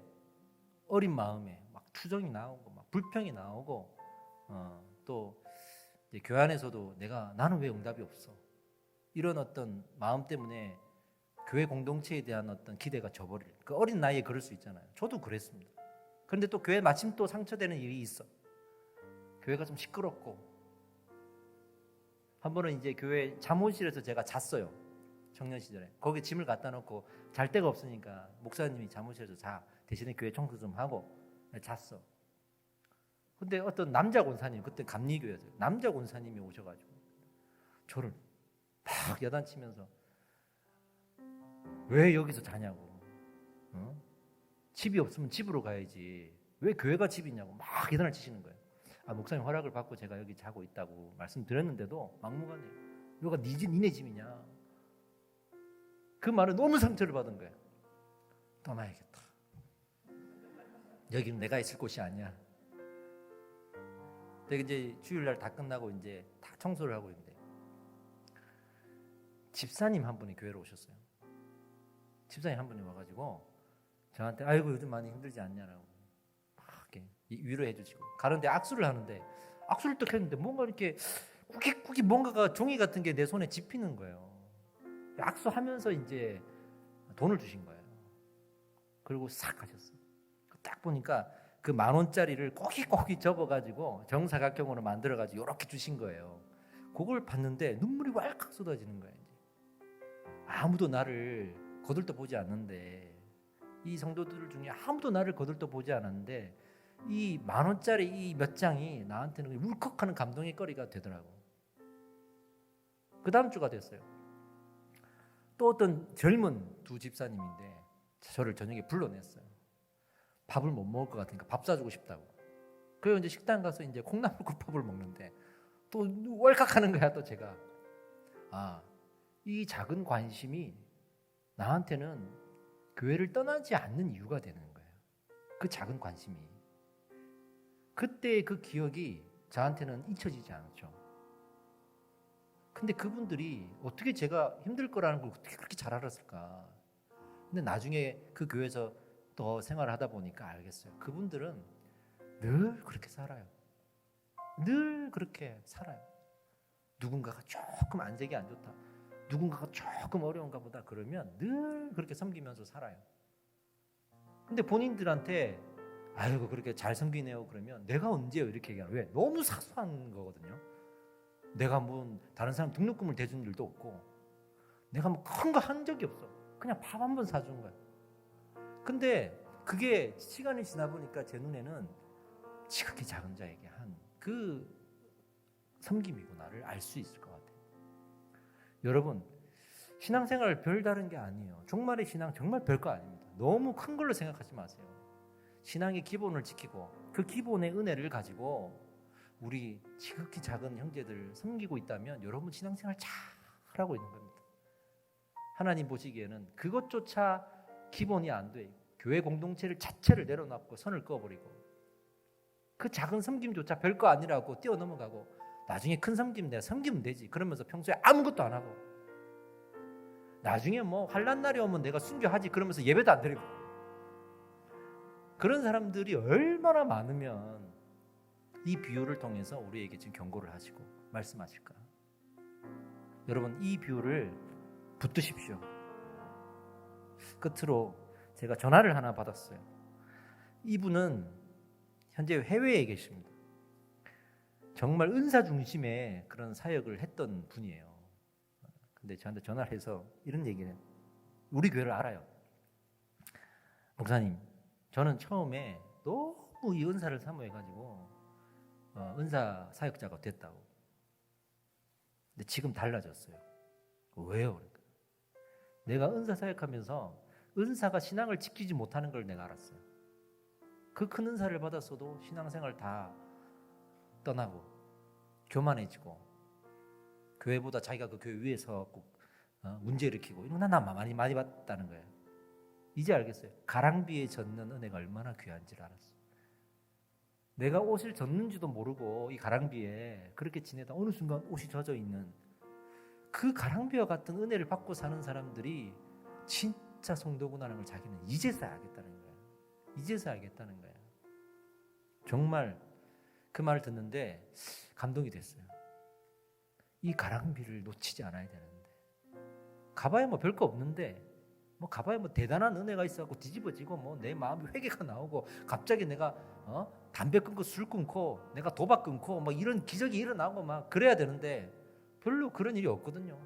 어린 마음에 막 투정이 나오고 막 불평이 나오고 또 이제 교회 안에서도 나는 왜 응답이 없어? 이런 어떤 마음 때문에 교회 공동체에 대한 어떤 기대가 져버릴. 그 어린 나이에 그럴 수 있잖아요. 저도 그랬습니다. 그런데 또 교회 마침 또 상처되는 일이 있어. 교회가 좀 시끄럽고 한 번은 이제 교회 잠옷실에서 제가 잤어요. 청년 시절에 거기 짐을 갖다 놓고 잘 데가 없으니까 목사님이 잠옷실에서 자 대신에 교회 청소 좀 하고 잤어. 근데 어떤 남자 권사님 그때 감리교회였어요. 남자 권사님이 오셔가지고 저를 막 야단치면서 왜 여기서 자냐고. 집이 없으면 집으로 가야지. 왜 교회가 집이냐고 막 야단을 치시는 거예요. 목사님 허락을 받고 제가 여기 자고 있다고 말씀드렸는데도 막무가내 여기가 니네 집이냐. 그 말에 너무 상처를 받은 거예요. 떠나야겠다. 여기는 내가 있을 곳이 아니야. 근데 이제 주일날 다 끝나고 이제 다 청소를 하고 있는데 집사님 한 분이 교회로 오셨어요. 집사님 한 분이 와가지고 저한테 아이고 요즘 많이 힘들지 않냐라고 막 이렇게 위로해 주시고 가는데 악수를 하는데 악수를 딱 했는데 뭔가 이렇게 꾸깃꾸깃 뭔가가 종이 같은 게 내 손에 집히는 거예요. 악수하면서 이제 돈을 주신 거예요. 그리고 싹 가셨어요. 딱 보니까 그 10,000원짜리를 꼬깃꼬깃 접어가지고 정사각형으로 만들어가지고 이렇게 주신 거예요. 그걸 봤는데 눈물이 왈칵 쏟아지는 거예요. 이제. 아무도 나를 거들떠 보지 않는데 이 성도들 중에 아무도 나를 거들떠 보지 않았는데 이 10,000원짜리 이 몇 장이 나한테는 울컥하는 감동의 거리가 되더라고. 그 다음 주가 됐어요. 또 어떤 젊은 두 집사님인데 저를 저녁에 불러냈어요. 밥을 못 먹을 것 같으니까 밥 사주고 싶다고. 그래서 이제 식당 가서 이제 콩나물국밥을 먹는데 또 월칵하는 거야 또 제가. 이 작은 관심이 나한테는 교회를 떠나지 않는 이유가 되는 거예요. 그 작은 관심이. 그때의 그 기억이 저한테는 잊혀지지 않죠. 근데 그분들이 어떻게 제가 힘들 거라는 걸 어떻게 그렇게 잘 알았을까. 근데 나중에 그 교회에서 더 생활을 하다 보니까 알겠어요. 그분들은 늘 그렇게 살아요. 늘 그렇게 살아요. 누군가가 조금 안색이 안 좋다. 누군가가 조금 어려운가 보다 그러면 늘 그렇게 섬기면서 살아요. 근데 본인들한테 아이고 그렇게 잘 섬기네요 그러면 내가 언제요 이렇게 얘기하는. 왜? 너무 사소한 거거든요. 내가 뭐 다른 사람 등록금을 대준 일도 없고 내가 뭐 큰 거 한 적이 없어. 그냥 밥 한 번 사준 거야. 근데 그게 시간이 지나 보니까 제 눈에는 지극히 작은 자에게 한 그 섬김이구나를 알 수 있을 것 같아요. 여러분 신앙생활 별다른 게 아니에요. 종말의 신앙 정말 별거 아닙니다. 너무 큰 걸로 생각하지 마세요. 신앙의 기본을 지키고 그 기본의 은혜를 가지고 우리 지극히 작은 형제들을 섬기고 있다면 여러분 신앙생활 잘하고 있는 겁니다. 하나님 보시기에는 그것조차 기본이 안 돼. 교회 공동체를 자체를 내려놓고 선을 그어버리고 그 작은 섬김조차 별거 아니라고 뛰어넘어가고 나중에 큰 섬김 내가 섬기면 되지 그러면서 평소에 아무것도 안 하고 나중에 뭐 환난 날이 오면 내가 순교하지 그러면서 예배도 안 드리고 그런 사람들이 얼마나 많으면 이 비유를 통해서 우리에게 지금 경고를 하시고 말씀하실까? 여러분 이 비유를 붙드십시오. 끝으로 제가 전화를 하나 받았어요. 이분은 현재 해외에 계십니다. 정말 은사 중심의 그런 사역을 했던 분이에요. 근데 저한테 전화를 해서 이런 얘기를 해요. 우리 교회를 알아요. 목사님, 저는 처음에 너무 이 은사를 사모해가지고 은사 사역자가 됐다고. 근데 지금 달라졌어요. 왜요? 그러니까 내가 은사 사역하면서 은사가 신앙을 지키지 못하는 걸 내가 알았어요. 그 큰 은사를 받았어도 신앙생활 다 떠나고 교만해지고 교회보다 자기가 그 교회 위에서 꼭 문제 일으키고 이런 거 나 많이 봤다는 거예요. 이제 알겠어요. 가랑비에 젖는 은혜가 얼마나 귀한지를 알았어요. 내가 옷을 젖는지도 모르고 이 가랑비에 그렇게 지내다 어느 순간 옷이 젖어 있는 그 가랑비와 같은 은혜를 받고 사는 사람들이 진짜 성도구나라는 걸 자기는 이제서야 알겠다는 거예요. 이제서야 알겠다는 거예요. 정말 그 말을 듣는데 감동이 됐어요. 이 가랑비를 놓치지 않아야 되는데 가봐야 뭐 별거 없는데 뭐 가봐야 뭐 대단한 은혜가 있어갖고 뒤집어지고 뭐 내 마음이 회개가 나오고 갑자기 내가 담배 끊고 술 끊고 내가 도박 끊고 뭐 이런 기적이 일어나고 막 그래야 되는데 별로 그런 일이 없거든요.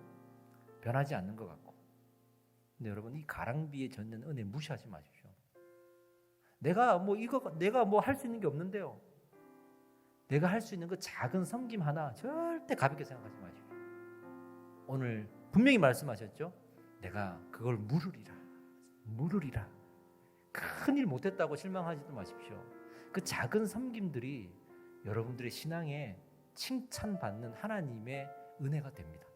변하지 않는 것 같고. 근데 여러분 이 가랑비에 젖는 은혜 무시하지 마십시오. 내가 뭐 할 수 있는 게 없는데요. 내가 할 수 있는 그 작은 섬김 하나 절대 가볍게 생각하지 마십시오. 오늘 분명히 말씀하셨죠. 내가 그걸 물으리라. 큰일 못했다고 실망하지도 마십시오. 그 작은 섬김들이 여러분들의 신앙에 칭찬받는 하나님의 은혜가 됩니다.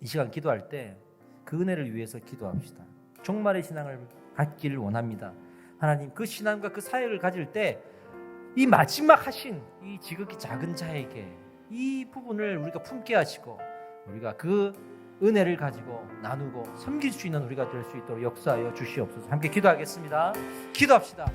이 시간 기도할 때 그 은혜를 위해서 기도합시다. 종말의 신앙을 갖기를 원합니다. 하나님 그 신앙과 그 사역을 가질 때 이 마지막 하신 이 지극히 작은 자에게 이 부분을 우리가 품게 하시고 우리가 그 은혜를 가지고 나누고 섬길 수 있는 우리가 될 수 있도록 역사하여 주시옵소서. 함께 기도하겠습니다. 기도합시다.